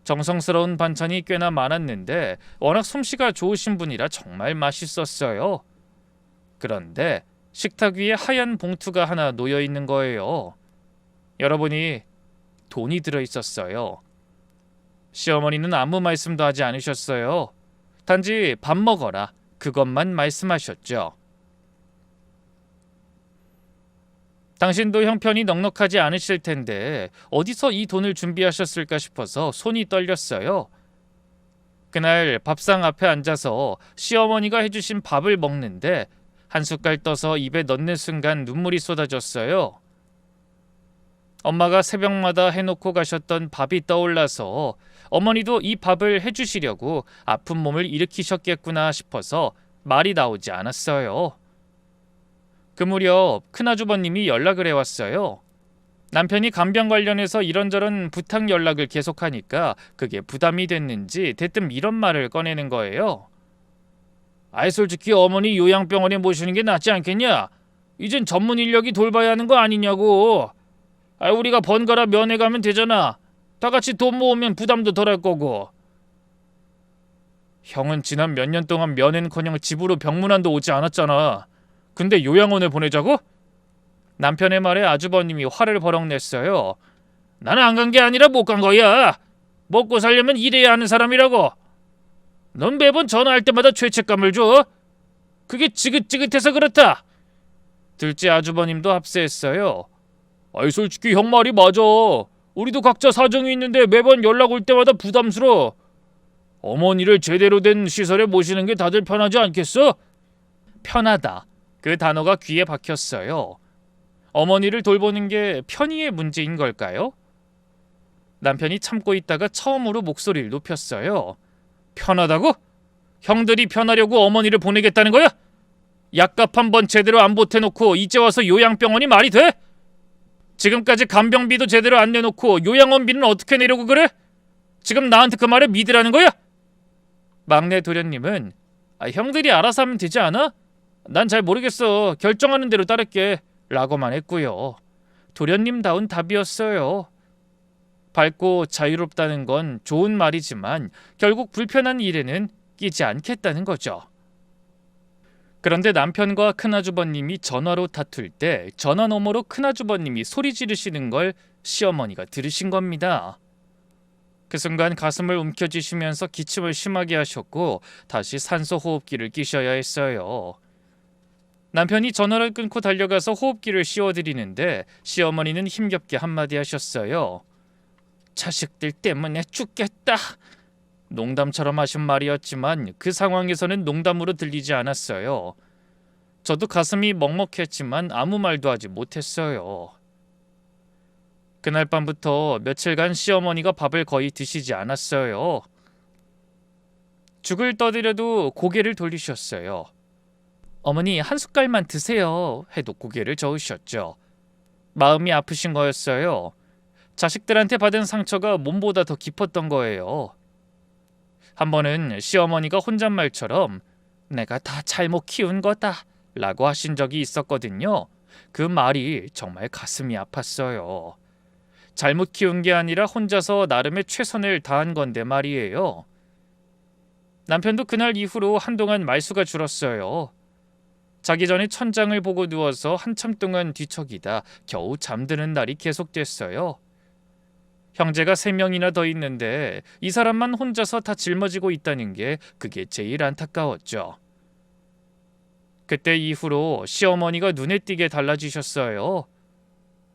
정성스러운 반찬이 꽤나 많았는데 워낙 솜씨가 좋으신 분이라 정말 맛있었어요. 그런데 식탁 위에 하얀 봉투가 하나 놓여 있는 거예요. 열어보니 돈이 들어 있었어요. 시어머니는 아무 말씀도 하지 않으셨어요. 단지 밥 먹어라 그것만 말씀하셨죠. 당신도 형편이 넉넉하지 않으실 텐데 어디서 이 돈을 준비하셨을까 싶어서 손이 떨렸어요. 그날 밥상 앞에 앉아서 시어머니가 해주신 밥을 먹는데 한 숟갈 떠서 입에 넣는 순간 눈물이 쏟아졌어요. 엄마가 새벽마다 해놓고 가셨던 밥이 떠올라서 어머니도 이 밥을 해주시려고 아픈 몸을 일으키셨겠구나 싶어서 말이 나오지 않았어요. 그 무렵 큰아주버님이 연락을 해왔어요. 남편이 간병 관련해서 이런저런 부탁 연락을 계속하니까 그게 부담이 됐는지 대뜸 이런 말을 꺼내는 거예요. 아이 솔직히 어머니 요양병원에 모시는 게 낫지 않겠냐? 이젠 전문 인력이 돌봐야 하는 거 아니냐고. 우리가 번갈아 면회 가면 되잖아. 다 같이 돈 모으면 부담도 덜할 거고. 형은 지난 몇 년 동안 면회는커녕 집으로 병문안도 오지 않았잖아. 근데 요양원에 보내자고? 남편의 말에 아주버님이 화를 버럭 냈어요. 나는 안 간 게 아니라 못 간 거야. 먹고 살려면 일해야 하는 사람이라고. 넌 매번 전화할 때마다 죄책감을 줘. 그게 지긋지긋해서 그렇다. 둘째 아주버님도 합세했어요. 아이 솔직히 형 말이 맞아. 우리도 각자 사정이 있는데 매번 연락 올 때마다 부담스러워. 어머니를 제대로 된 시설에 모시는 게 다들 편하지 않겠어? 편하다. 그 단어가 귀에 박혔어요. 어머니를 돌보는 게 편의의 문제인 걸까요? 남편이 참고 있다가 처음으로 목소리를 높였어요. 편하다고? 형들이 편하려고 어머니를 보내겠다는 거야? 약값 한 번 제대로 안 보태놓고 이제 와서 요양병원이 말이 돼? 지금까지 간병비도 제대로 안 내놓고 요양원비는 어떻게 내려고 그래? 지금 나한테 그 말을 믿으라는 거야? 막내 도련님은 형들이 알아서 하면 되지 않아? 난 잘 모르겠어. 결정하는 대로 따를게 라고만 했고요. 도련님다운 답이었어요. 밝고 자유롭다는 건 좋은 말이지만 결국 불편한 일에는 끼지 않겠다는 거죠. 그런데 남편과 큰아주버님이 전화로 다툴 때 전화 너머로 큰아주버님이 소리 지르시는 걸 시어머니가 들으신 겁니다. 그 순간 가슴을 움켜쥐시면서 기침을 심하게 하셨고 다시 산소 호흡기를 끼셔야 했어요. 남편이 전화를 끊고 달려가서 호흡기를 씌워드리는데 시어머니는 힘겹게 한마디 하셨어요. 자식들 때문에 죽겠다. 농담처럼 하신 말이었지만 그 상황에서는 농담으로 들리지 않았어요. 저도 가슴이 먹먹했지만 아무 말도 하지 못했어요. 그날 밤부터 며칠간 시어머니가 밥을 거의 드시지 않았어요. 죽을 떠들여도 고개를 돌리셨어요. 어머니 한 숟갈만 드세요 해도 고개를 저으셨죠. 마음이 아프신 거였어요. 자식들한테 받은 상처가 몸보다 더 깊었던 거예요. 한 번은 시어머니가 혼잣말처럼 내가 다 잘못 키운 거다 라고 하신 적이 있었거든요. 그 말이 정말 가슴이 아팠어요. 잘못 키운 게 아니라 혼자서 나름의 최선을 다한 건데 말이에요. 남편도 그날 이후로 한동안 말수가 줄었어요. 자기 전에 천장을 보고 누워서 한참 동안 뒤척이다 겨우 잠드는 날이 계속됐어요. 형제가 3명이나 더 있는데 이 사람만 혼자서 다 짊어지고 있다는 게 그게 제일 안타까웠죠. 그때 이후로 시어머니가 눈에 띄게 달라지셨어요.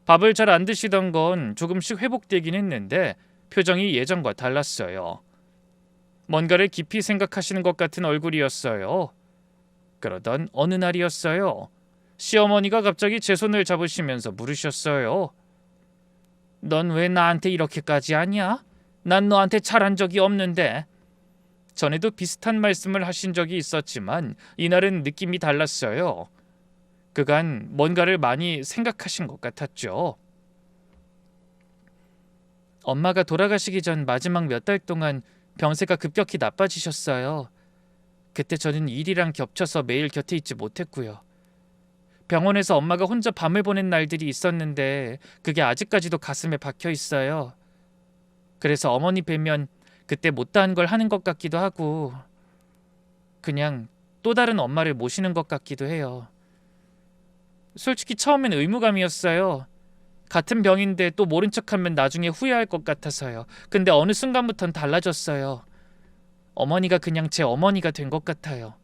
밥을 잘 안 드시던 건 조금씩 회복되긴 했는데 표정이 예전과 달랐어요. 뭔가를 깊이 생각하시는 것 같은 얼굴이었어요. 그러던 어느 날이었어요. 시어머니가 갑자기 제 손을 잡으시면서 물으셨어요. 넌 왜 나한테 이렇게까지 하냐? 난 너한테 잘한 적이 없는데. 전에도 비슷한 말씀을 하신 적이 있었지만 이날은 느낌이 달랐어요. 그간 뭔가를 많이 생각하신 것 같았죠. 엄마가 돌아가시기 전 마지막 몇 달 동안 병세가 급격히 나빠지셨어요. 그때 저는 일이랑 겹쳐서 매일 곁에 있지 못했고요. 병원에서 엄마가 혼자 밤을 보낸 날들이 있었는데 그게 아직까지도 가슴에 박혀 있어요. 그래서 어머니 뵈면 그때 못다한 걸 하는 것 같기도 하고 그냥 또 다른 엄마를 모시는 것 같기도 해요. 솔직히 처음엔 의무감이었어요. 같은 병인데 또 모른 척하면 나중에 후회할 것 같아서요. 근데 어느 순간부턴 달라졌어요. 어머니가 그냥 제 어머니가 된 것 같아요.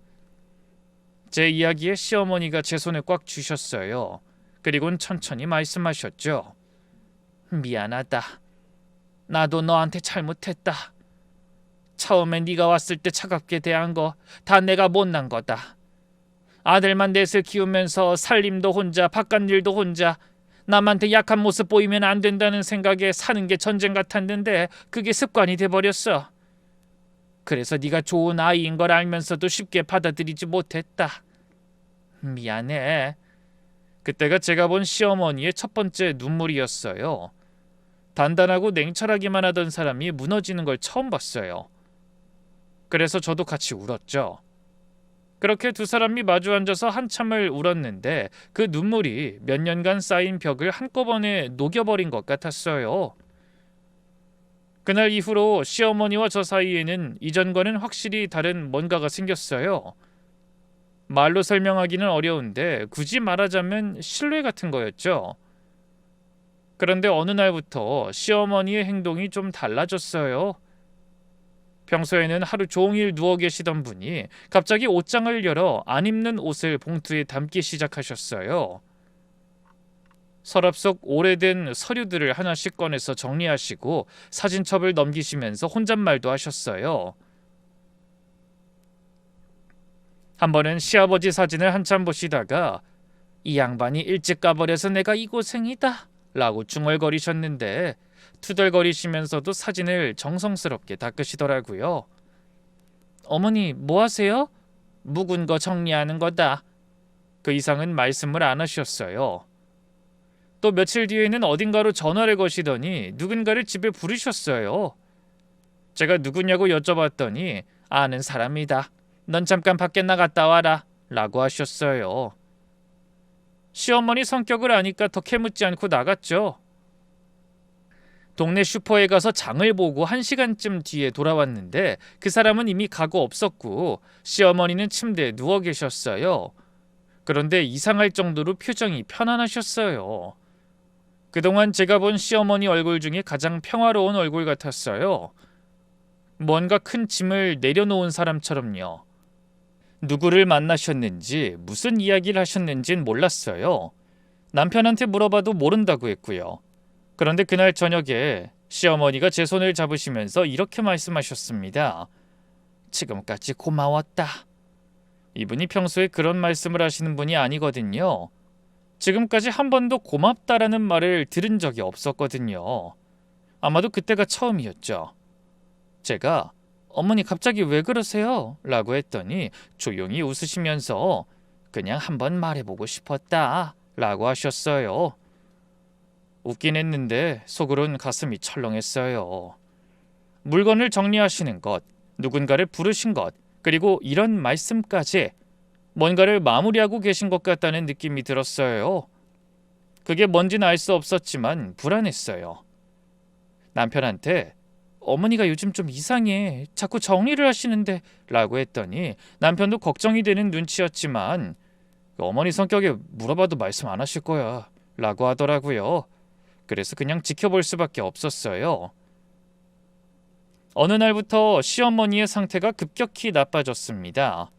제 이야기에 시어머니가 제 손을 꽉 쥐셨어요. 그리고는 천천히 말씀하셨죠. 미안하다. 나도 너한테 잘못했다. 처음에 네가 왔을 때 차갑게 대한 거 다 내가 못난 거다. 아들만 넷을 키우면서 살림도 혼자, 바깥일도 혼자, 남한테 약한 모습 보이면 안 된다는 생각에 사는 게 전쟁 같았는데 그게 습관이 돼버렸어. 그래서 네가 좋은 아이인 걸 알면서도 쉽게 받아들이지 못했다. 미안해. 그때가 제가 본 시어머니의 첫 번째 눈물이었어요. 단단하고 냉철하기만 하던 사람이 무너지는 걸 처음 봤어요. 그래서 저도 같이 울었죠. 그렇게 두 사람이 마주 앉아서 한참을 울었는데 그 눈물이 몇 년간 쌓인 벽을 한꺼번에 녹여버린 것 같았어요. 그날 이후로 시어머니와 저 사이에는 이전과는 확실히 다른 뭔가가 생겼어요. 말로 설명하기는 어려운데 굳이 말하자면 신뢰 같은 거였죠. 그런데 어느 날부터 시어머니의 행동이 좀 달라졌어요. 평소에는 하루 종일 누워 계시던 분이 갑자기 옷장을 열어 안 입는 옷을 봉투에 담기 시작하셨어요. 서랍 속 오래된 서류들을 하나씩 꺼내서 정리하시고 사진첩을 넘기시면서 혼잣말도 하셨어요. 한 번은 시아버지 사진을 한참 보시다가 이 양반이 일찍 가버려서 내가 이 고생이다 라고 중얼거리셨는데 투덜거리시면서도 사진을 정성스럽게 닦으시더라고요. 어머니 뭐 하세요? 묵은 거 정리하는 거다. 그 이상은 말씀을 안 하셨어요. 또 며칠 뒤에는 어딘가로 전화를 거시더니 누군가를 집에 부르셨어요. 제가 누구냐고 여쭤봤더니 아는 사람이다. 넌 잠깐 밖에 나갔다 와라 라고 하셨어요. 시어머니 성격을 아니까 더 캐묻지 않고 나갔죠. 동네 슈퍼에 가서 장을 보고 1시간쯤 뒤에 돌아왔는데 그 사람은 이미 가고 없었고 시어머니는 침대에 누워 계셨어요. 그런데 이상할 정도로 표정이 편안하셨어요. 그동안 제가 본 시어머니 얼굴 중에 가장 평화로운 얼굴 같았어요. 뭔가 큰 짐을 내려놓은 사람처럼요. 누구를 만나셨는지 무슨 이야기를 하셨는진 몰랐어요. 남편한테 물어봐도 모른다고 했고요. 그런데 그날 저녁에 시어머니가 제 손을 잡으시면서 이렇게 말씀하셨습니다. 지금까지 고마웠다. 이분이 평소에 그런 말씀을 하시는 분이 아니거든요. 지금까지 한 번도 고맙다라는 말을 들은 적이 없었거든요. 아마도 그때가 처음이었죠. 제가 어머니 갑자기 왜 그러세요? 라고 했더니 조용히 웃으시면서 그냥 한번 말해보고 싶었다 라고 하셨어요. 웃긴 했는데 속으론 가슴이 철렁했어요. 물건을 정리하시는 것, 누군가를 부르신 것, 그리고 이런 말씀까지 뭔가를 마무리하고 계신 것 같다는 느낌이 들었어요. 그게 뭔지는 알 수 없었지만 불안했어요. 남편한테 어머니가 요즘 좀 이상해. 자꾸 정리를 하시는데 라고 했더니 남편도 걱정이 되는 눈치였지만 어머니 성격에 물어봐도 말씀 안 하실 거야 라고 하더라고요. 그래서 그냥 지켜볼 수밖에 없었어요. 어느 날부터 시어머니의 상태가 급격히 나빠졌습니다.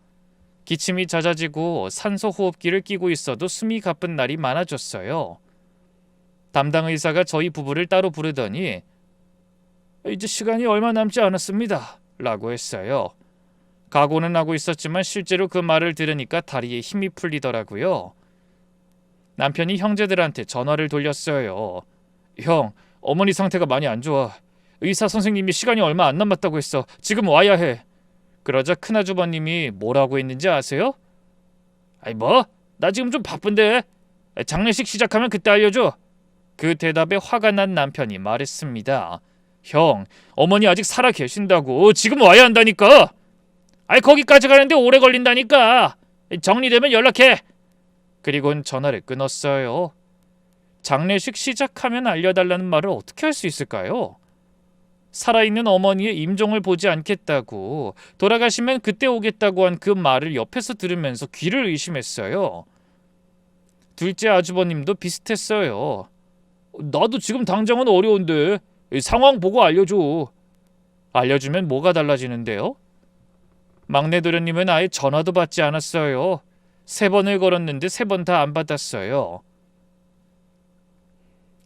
기침이 잦아지고 산소 호흡기를 끼고 있어도 숨이 가쁜 날이 많아졌어요. 담당 의사가 저희 부부를 따로 부르더니 이제 시간이 얼마 남지 않았습니다 라고 했어요. 각오는 하고 있었지만 실제로 그 말을 들으니까 다리에 힘이 풀리더라고요. 남편이 형제들한테 전화를 돌렸어요. 형, 어머니 상태가 많이 안 좋아. 의사 선생님이 시간이 얼마 안 남았다고 했어. 지금 와야 해. 그러자 큰아주버님이 뭐라고 했는지 아세요? 아이 뭐? 나 지금 좀 바쁜데. 장례식 시작하면 그때 알려줘. 그 대답에 화가 난 남편이 말했습니다. 형, 어머니 아직 살아 계신다고. 지금 와야 한다니까. 아이 거기까지 가는데 오래 걸린다니까. 정리되면 연락해. 그리고는 전화를 끊었어요. 장례식 시작하면 알려달라는 말을 어떻게 할 수 있을까요? 살아있는 어머니의 임종을 보지 않겠다고, 돌아가시면 그때 오겠다고 한 그 말을 옆에서 들으면서 귀를 의심했어요. 둘째 아주버님도 비슷했어요. 나도 지금 당장은 어려운데 상황 보고 알려줘. 알려주면 뭐가 달라지는데요? 막내 도련님은 아예 전화도 받지 않았어요. 3번을 걸었는데 3번 다 안 받았어요.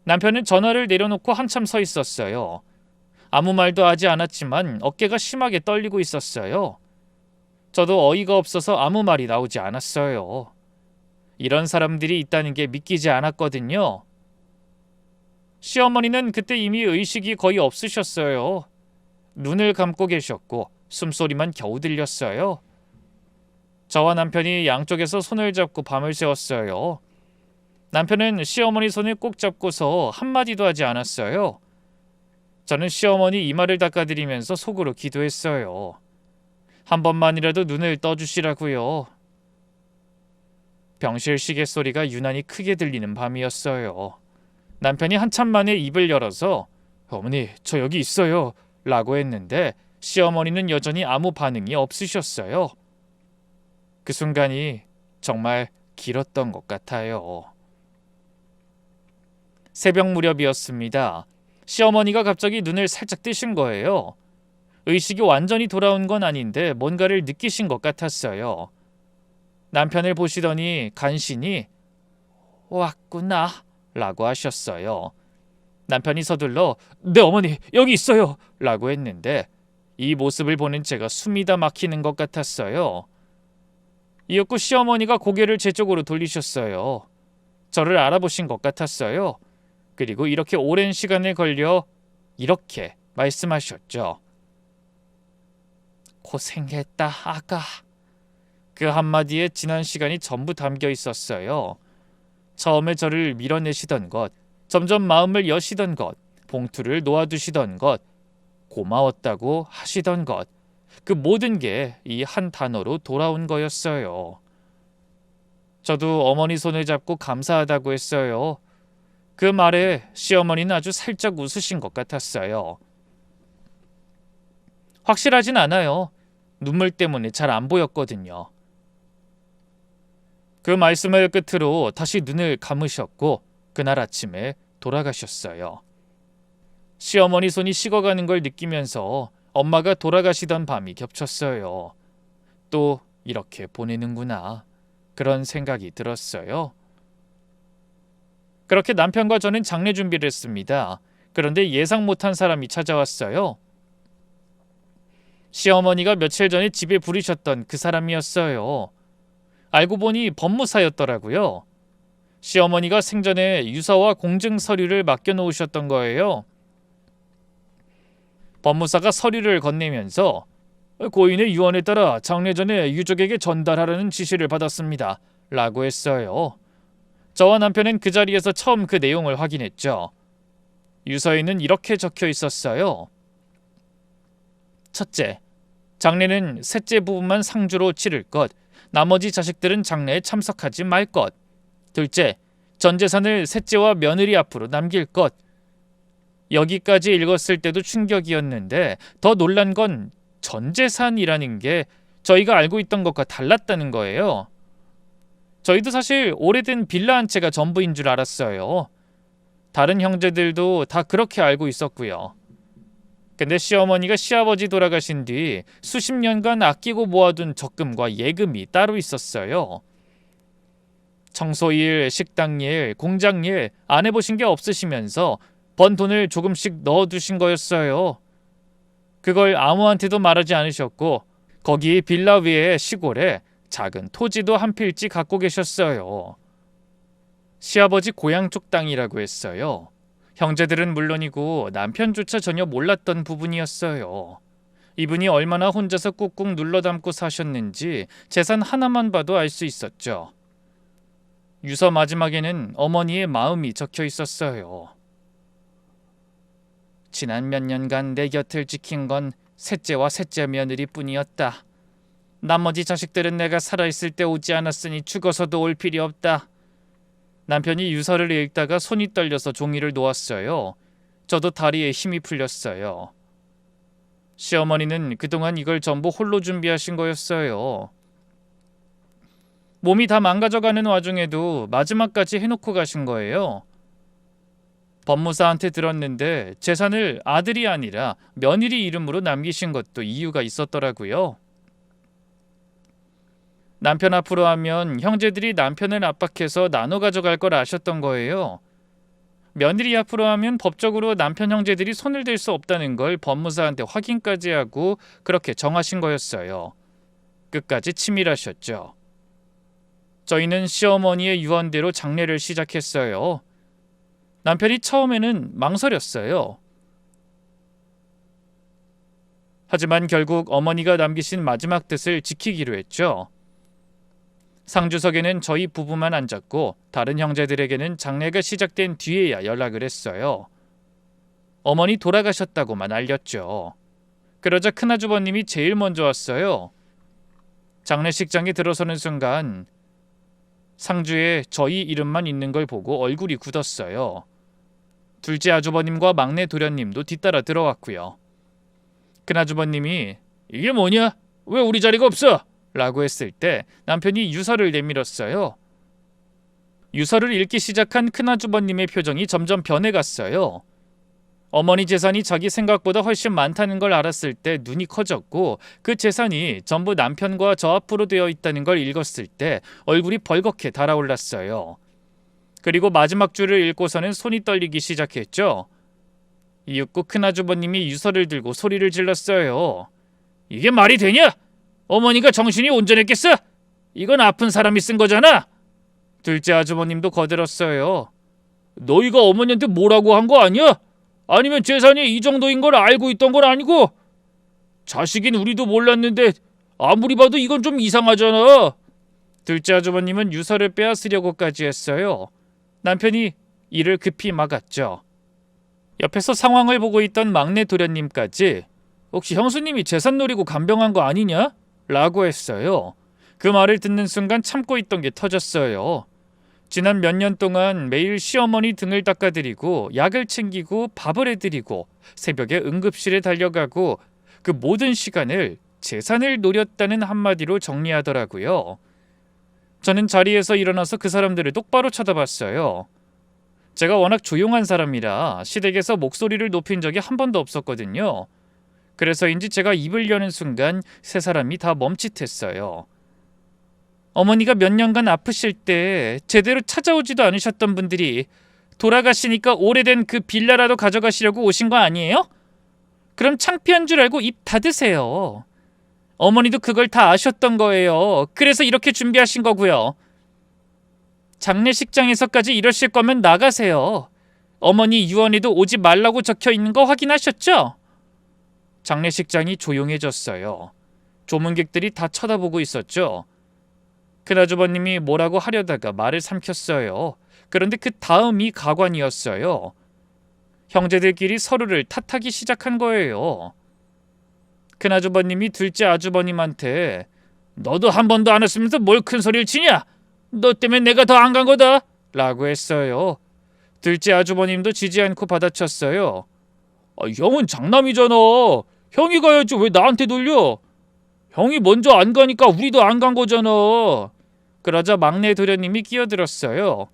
남편은 전화를 내려놓고 한참 서 있었어요. 아무 말도 하지 않았지만 어깨가 심하게 떨리고 있었어요. 저도 어이가 없어서 아무 말이 나오지 않았어요. 이런 사람들이 있다는 게 믿기지 않았거든요. 시어머니는 그때 이미 의식이 거의 없으셨어요. 눈을 감고 계셨고 숨소리만 겨우 들렸어요. 저와 남편이 양쪽에서 손을 잡고 밤을 새웠어요. 남편은 시어머니 손을 꼭 잡고서 한마디도 하지 않았어요. 저는 시어머니 이마를 닦아드리면서 속으로 기도했어요. 한 번만이라도 눈을 떠주시라고요. 병실 시계 소리가 유난히 크게 들리는 밤이었어요. 남편이 한참 만에 입을 열어서 어머니 저 여기 있어요 라고 했는데 시어머니는 여전히 아무 반응이 없으셨어요. 그 순간이 정말 길었던 것 같아요. 새벽 무렵이었습니다. 시어머니가 갑자기 눈을 살짝 뜨신 거예요. 의식이 완전히 돌아온 건 아닌데 뭔가를 느끼신 것 같았어요. 남편을 보시더니 간신히 왔구나 라고 하셨어요. 남편이 서둘러 네 어머니 여기 있어요 라고 했는데 이 모습을 보는 제가 숨이 다 막히는 것 같았어요. 이윽고 시어머니가 고개를 제 쪽으로 돌리셨어요. 저를 알아보신 것 같았어요. 그리고 이렇게 오랜 시간에 걸려 이렇게 말씀하셨죠. 고생했다 아가. 그 한마디에 지난 시간이 전부 담겨 있었어요. 처음에 저를 밀어내시던 것, 점점 마음을 여시던 것, 봉투를 놓아두시던 것, 고마웠다고 하시던 것, 그 모든 게 이 한 단어로 돌아온 거였어요. 저도 어머니 손을 잡고 감사하다고 했어요. 그 말에 시어머니는 아주 살짝 웃으신 것 같았어요. 확실하진 않아요. 눈물 때문에 잘 안 보였거든요. 그 말씀을 끝으로 다시 눈을 감으셨고 그날 아침에 돌아가셨어요. 시어머니 손이 식어가는 걸 느끼면서 엄마가 돌아가시던 밤이 겹쳤어요. 또 이렇게 보내는구나. 그런 생각이 들었어요. 그렇게 남편과 저는 장례 준비를 했습니다. 그런데 예상 못한 사람이 찾아왔어요. 시어머니가 며칠 전에 집에 부르셨던 그 사람이었어요. 알고 보니 법무사였더라고요. 시어머니가 생전에 유서와 공증 서류를 맡겨놓으셨던 거예요. 법무사가 서류를 건네면서 고인의 유언에 따라 장례 전에 유족에게 전달하라는 지시를 받았습니다. 라고 했어요. 저와 남편은 그 자리에서 처음 그 내용을 확인했죠. 유서에는 이렇게 적혀 있었어요. 첫째, 장례는 셋째 부부만 상주로 치를 것, 나머지 자식들은 장례에 참석하지 말 것. 둘째, 전 재산을 셋째와 며느리 앞으로 남길 것. 여기까지 읽었을 때도 충격이었는데 더 놀란 건 전 재산이라는 게 저희가 알고 있던 것과 달랐다는 거예요. 저희도 사실 오래된 빌라 한 채가 전부인 줄 알았어요. 다른 형제들도 다 그렇게 알고 있었고요. 근데 시어머니가 시아버지 돌아가신 뒤 수십 년간 아끼고 모아둔 적금과 예금이 따로 있었어요. 청소일, 식당일, 공장일 안 해보신 게 없으시면서 번 돈을 조금씩 넣어두신 거였어요. 그걸 아무한테도 말하지 않으셨고 거기 빌라 위에 시골에 작은 토지도 한 필지 갖고 계셨어요. 시아버지 고향 쪽 땅이라고 했어요. 형제들은 물론이고 남편조차 전혀 몰랐던 부분이었어요. 이분이 얼마나 혼자서 꾹꾹 눌러담고 사셨는지 재산 하나만 봐도 알 수 있었죠. 유서 마지막에는 어머니의 마음이 적혀 있었어요. 지난 몇 년간 내 곁을 지킨 건 셋째와 셋째 며느리 뿐이었다. 나머지 자식들은 내가 살아있을 때 오지 않았으니 죽어서도 올 필요 없다. 남편이 유서를 읽다가 손이 떨려서 종이를 놓았어요. 저도 다리에 힘이 풀렸어요. 시어머니는 그동안 이걸 전부 홀로 준비하신 거였어요. 몸이 다 망가져가는 와중에도 마지막까지 해놓고 가신 거예요. 법무사한테 들었는데 재산을 아들이 아니라 며느리 이름으로 남기신 것도 이유가 있었더라고요. 남편 앞으로 하면 형제들이 남편을 압박해서 나눠 가져갈 걸 아셨던 거예요. 며느리 앞으로 하면 법적으로 남편 형제들이 손을 댈 수 없다는 걸 법무사한테 확인까지 하고 그렇게 정하신 거였어요. 끝까지 치밀하셨죠. 저희는 시어머니의 유언대로 장례를 시작했어요. 남편이 처음에는 망설였어요. 하지만 결국 어머니가 남기신 마지막 뜻을 지키기로 했죠. 상주석에는 저희 부부만 앉았고 다른 형제들에게는 장례가 시작된 뒤에야 연락을 했어요. 어머니 돌아가셨다고만 알렸죠. 그러자 큰아주버님이 제일 먼저 왔어요. 장례식장에 들어서는 순간 상주에 저희 이름만 있는 걸 보고 얼굴이 굳었어요. 둘째 아주버님과 막내 도련님도 뒤따라 들어왔고요. 큰아주버님이 이게 뭐냐? 왜 우리 자리가 없어? 라고 했을 때 남편이 유서를 내밀었어요. 유서를 읽기 시작한 큰아주버님의 표정이 점점 변해갔어요. 어머니 재산이 자기 생각보다 훨씬 많다는 걸 알았을 때 눈이 커졌고 그 재산이 전부 남편과 저 앞으로 되어 있다는 걸 읽었을 때 얼굴이 벌겋게 달아올랐어요. 그리고 마지막 줄을 읽고서는 손이 떨리기 시작했죠. 이윽고 큰아주버님이 유서를 들고 소리를 질렀어요. 이게 말이 되냐? 어머니가 정신이 온전했겠어? 이건 아픈 사람이 쓴 거잖아. 둘째 아주버님도 거들었어요. 너희가 어머니한테 뭐라고 한 거 아니야? 아니면 재산이 이 정도인 걸 알고 있던 건 아니고? 자식인 우리도 몰랐는데 아무리 봐도 이건 좀 이상하잖아. 둘째 아주버님은 유서를 빼앗으려고까지 했어요. 남편이 이를 급히 막았죠. 옆에서 상황을 보고 있던 막내 도련님까지 혹시 형수님이 재산 노리고 간병한 거 아니냐? 라고 했어요. 그 말을 듣는 순간 참고 있던 게 터졌어요. 지난 몇 년 동안 매일 시어머니 등을 닦아드리고 약을 챙기고 밥을 해드리고 새벽에 응급실에 달려가고 그 모든 시간을 재산을 노렸다는 한마디로 정리하더라고요. 저는 자리에서 일어나서 그 사람들을 똑바로 쳐다봤어요. 제가 워낙 조용한 사람이라 시댁에서 목소리를 높인 적이 한 번도 없었거든요. 그래서인지 제가 입을 여는 순간 세 사람이 다 멈칫했어요. 어머니가 몇 년간 아프실 때 제대로 찾아오지도 않으셨던 분들이 돌아가시니까 오래된 그 빌라라도 가져가시려고 오신 거 아니에요? 그럼 창피한 줄 알고 입 닫으세요. 어머니도 그걸 다 아셨던 거예요. 그래서 이렇게 준비하신 거고요. 장례식장에서까지 이러실 거면 나가세요. 어머니 유언에도 오지 말라고 적혀 있는 거 확인하셨죠? 장례식장이 조용해졌어요. 조문객들이 다 쳐다보고 있었죠. 큰아주버님이 뭐라고 하려다가 말을 삼켰어요. 그런데 그 다음이 가관이었어요. 형제들끼리 서로를 탓하기 시작한 거예요. 큰아주버님이 둘째 아주버님한테 너도 한 번도 안 했으면서 뭘 큰 소리를 치냐? 너 때문에 내가 더 안 간 거다 라고 했어요. 둘째 아주버님도 지지 않고 받아쳤어요. 형은 장남이잖아. 형이 가야지 왜 나한테 돌려? 형이 먼저 안 가니까 우리도 안 간 거잖아. 그러자 막내 도련님이 끼어들었어요.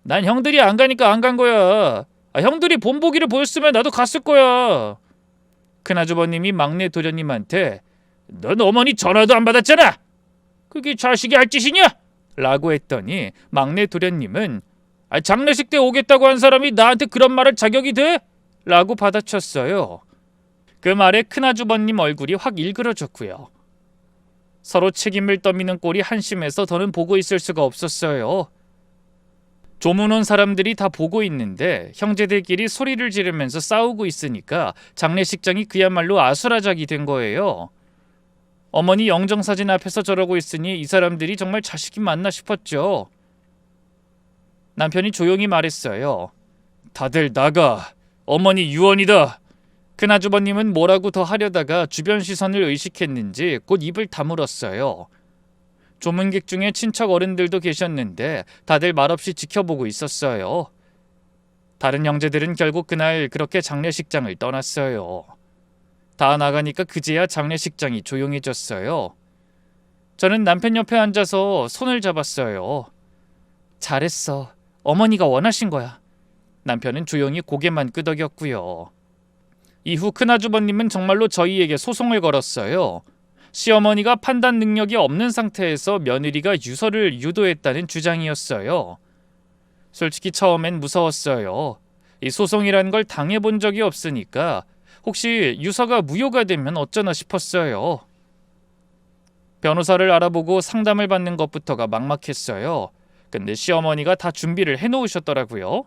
난 형들이 안 가니까 안 간 거야. 형들이 본보기를 보였으면 나도 갔을 거야. 큰아주버님이 막내 도련님한테 넌 어머니 전화도 안 받았잖아. 그게 자식이 할 짓이냐? 라고 했더니 막내 도련님은 장례식 때 오겠다고 한 사람이 나한테 그런 말할 자격이 돼? 라고 받아쳤어요. 그 말에 큰아주버님 얼굴이 확 일그러졌고요. 서로 책임을 떠미는 꼴이 한심해서 더는 보고 있을 수가 없었어요. 조문 온 사람들이 다 보고 있는데 형제들끼리 소리를 지르면서 싸우고 있으니까 장례식장이 그야말로 아수라장이 된 거예요. 어머니 영정사진 앞에서 저러고 있으니 이 사람들이 정말 자식이 맞나 싶었죠. 남편이 조용히 말했어요. 다들 나가. 어머니 유언이다. 큰아주버님은 뭐라고 더 하려다가 주변 시선을 의식했는지 곧 입을 다물었어요. 조문객 중에 친척 어른들도 계셨는데 다들 말없이 지켜보고 있었어요. 다른 형제들은 결국 그날 그렇게 장례식장을 떠났어요. 다 나가니까 그제야 장례식장이 조용해졌어요. 저는 남편 옆에 앉아서 손을 잡았어요. 잘했어. 어머니가 원하신 거야. 남편은 조용히 고개만 끄덕였고요. 이후 큰아주버님은 정말로 저희에게 소송을 걸었어요. 시어머니가 판단 능력이 없는 상태에서 며느리가 유서를 유도했다는 주장이었어요. 솔직히 처음엔 무서웠어요. 이 소송이라는 걸 당해본 적이 없으니까 혹시 유서가 무효가 되면 어쩌나 싶었어요. 변호사를 알아보고 상담을 받는 것부터가 막막했어요. 근데 시어머니가 다 준비를 해놓으셨더라고요.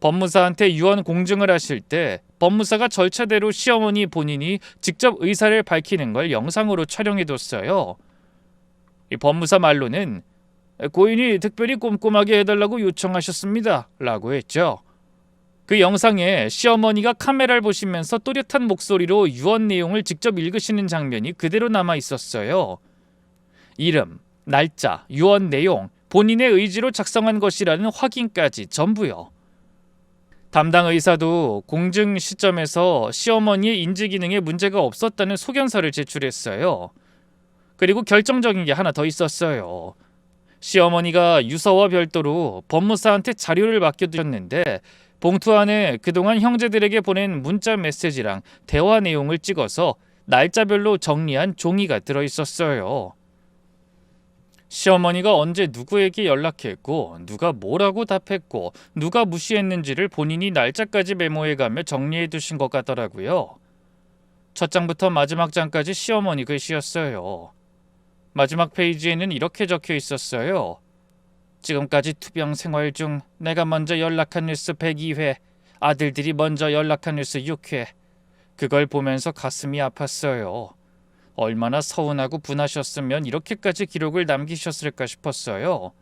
법무사한테 유언 공증을 하실 때 법무사가 절차대로 시어머니 본인이 직접 의사를 밝히는 걸 영상으로 촬영해뒀어요. 이 법무사 말로는 고인이 특별히 꼼꼼하게 해달라고 요청하셨습니다 라고 했죠. 그 영상에 시어머니가 카메라를 보시면서 또렷한 목소리로 유언 내용을 직접 읽으시는 장면이 그대로 남아 있었어요. 이름, 날짜, 유언 내용, 본인의 의지로 작성한 것이라는 확인까지 전부요. 담당 의사도 공증 시점에서 시어머니의 인지 기능에 문제가 없었다는 소견서를 제출했어요. 그리고 결정적인 게 하나 더 있었어요. 시어머니가 유서와 별도로 법무사한테 자료를 맡겨두셨는데 봉투 안에 그동안 형제들에게 보낸 문자 메시지랑 대화 내용을 찍어서 날짜별로 정리한 종이가 들어있었어요. 시어머니가 언제 누구에게 연락했고 누가 뭐라고 답했고 누가 무시했는지를 본인이 날짜까지 메모해가며 정리해 두신 것 같더라고요. 첫 장부터 마지막 장까지 시어머니 글씨였어요. 마지막 페이지에는 이렇게 적혀 있었어요. 지금까지 투병 생활 중 내가 먼저 연락한 뉴스 102회, 아들들이 먼저 연락한 뉴스 6회. 그걸 보면서 가슴이 아팠어요. 얼마나 서운하고 분하셨으면 이렇게까지 기록을 남기셨을까 싶었어요.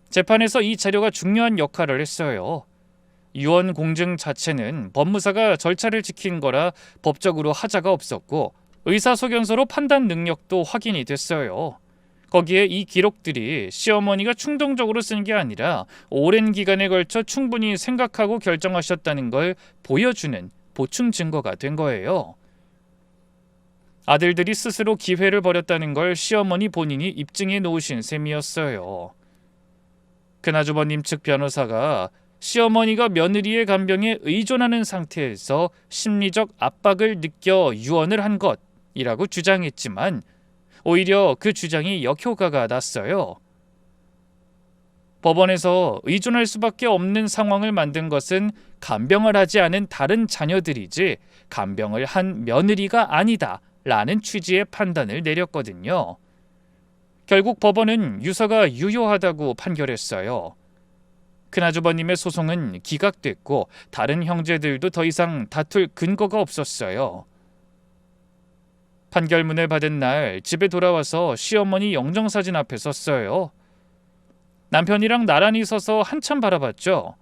재판에서 이 자료가 중요한 역할을 했어요. 유언 공증 자체는 법무사가 절차를 지킨 거라 법적으로 하자가 없었고 의사소견서로 판단 능력도 확인이 됐어요. 거기에 이 기록들이 시어머니가 충동적으로 쓴 게 아니라 오랜 기간에 걸쳐 충분히 생각하고 결정하셨다는 걸 보여주는 보충 증거가 된 거예요. 아들들이 스스로 기회를 버렸다는 걸 시어머니 본인이 입증해 놓으신 셈이었어요. 큰아주버님 측 변호사가 시어머니가 며느리의 간병에 의존하는 상태에서 심리적 압박을 느껴 유언을 한 것이라고 주장했지만 오히려 그 주장이 역효과가 났어요. 법원에서 의존할 수밖에 없는 상황을 만든 것은 간병을 하지 않은 다른 자녀들이지 간병을 한 며느리가 아니다 라는 취지의 판단을 내렸거든요. 결국 법원은 유서가 유효하다고 판결했어요. 큰아주버님의 소송은 기각됐고 다른 형제들도 더 이상 다툴 근거가 없었어요. 판결문을 받은 날 집에 돌아와서 시어머니 영정사진 앞에 섰어요. 남편이랑 나란히 서서 한참 바라봤죠.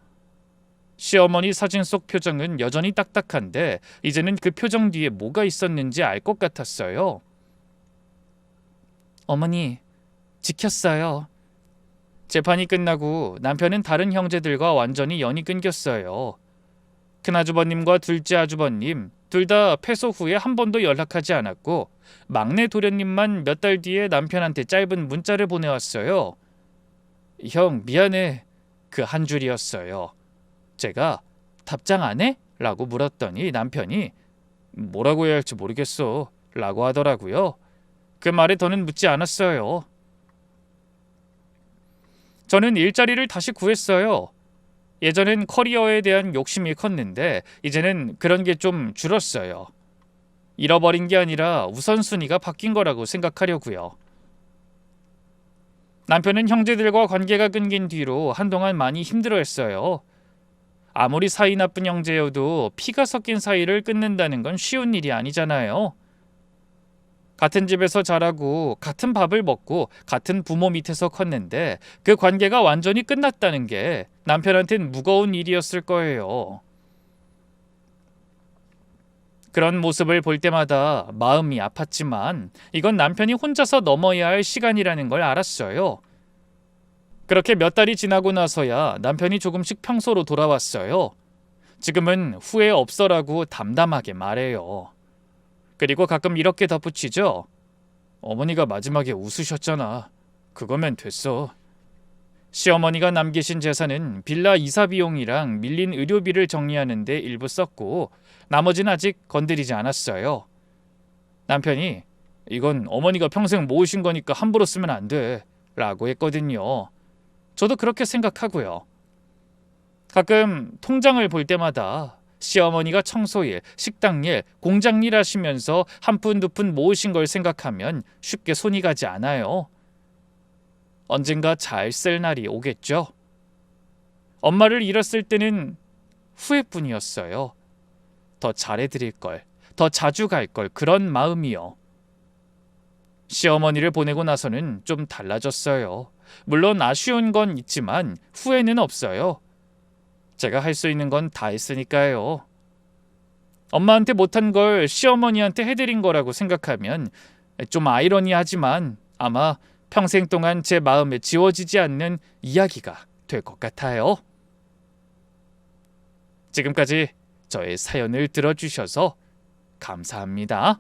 시어머니 사진 속 표정은 여전히 딱딱한데 이제는 그 표정 뒤에 뭐가 있었는지 알 것 같았어요. 어머니, 지켰어요. 재판이 끝나고 남편은 다른 형제들과 완전히 연이 끊겼어요. 큰아주버님과 둘째 아주버님 둘 다 패소 후에 한 번도 연락하지 않았고 막내 도련님만 몇 달 뒤에 남편한테 짧은 문자를 보내왔어요. 형, 미안해. 그 한 줄이었어요. 제가 답장 안 해? 라고 물었더니 남편이 뭐라고 해야 할지 모르겠어 라고 하더라고요. 그 말에 더는 묻지 않았어요. 저는 일자리를 다시 구했어요. 예전엔 커리어에 대한 욕심이 컸는데 이제는 그런 게 좀 줄었어요. 잃어버린 게 아니라 우선순위가 바뀐 거라고 생각하려고요. 남편은 형제들과 관계가 끊긴 뒤로 한동안 많이 힘들어했어요. 아무리 사이 나쁜 형제여도 피가 섞인 사이를 끊는다는 건 쉬운 일이 아니잖아요. 같은 집에서 자라고 같은 밥을 먹고 같은 부모 밑에서 컸는데 그 관계가 완전히 끝났다는 게 남편한텐 무거운 일이었을 거예요. 그런 모습을 볼 때마다 마음이 아팠지만 이건 남편이 혼자서 넘어야 할 시간이라는 걸 알았어요. 그렇게 몇 달이 지나고 나서야 남편이 조금씩 평소로 돌아왔어요. 지금은 후회 없어라고 담담하게 말해요. 그리고 가끔 이렇게 덧붙이죠. 어머니가 마지막에 웃으셨잖아. 그거면 됐어. 시어머니가 남기신 재산은 빌라 이사 비용이랑 밀린 의료비를 정리하는 데 일부 썼고 나머지는 아직 건드리지 않았어요. 남편이 이건 어머니가 평생 모으신 거니까 함부로 쓰면 안 돼 라고 했거든요. 저도 그렇게 생각하고요. 가끔 통장을 볼 때마다 시어머니가 청소일, 식당일, 공장일 하시면서 한 푼 두 푼 모으신 걸 생각하면 쉽게 손이 가지 않아요. 언젠가 잘 쓸 날이 오겠죠. 엄마를 잃었을 때는 후회뿐이었어요. 더 잘해드릴 걸, 더 자주 갈 걸, 그런 마음이요. 시어머니를 보내고 나서는 좀 달라졌어요. 물론 아쉬운 건 있지만 후회는 없어요. 제가 할 수 있는 건 다 했으니까요. 엄마한테 못한 걸 시어머니한테 해드린 거라고 생각하면 좀 아이러니하지만 아마 평생 동안 제 마음에 지워지지 않는 이야기가 될 것 같아요. 지금까지 저의 사연을 들어주셔서 감사합니다.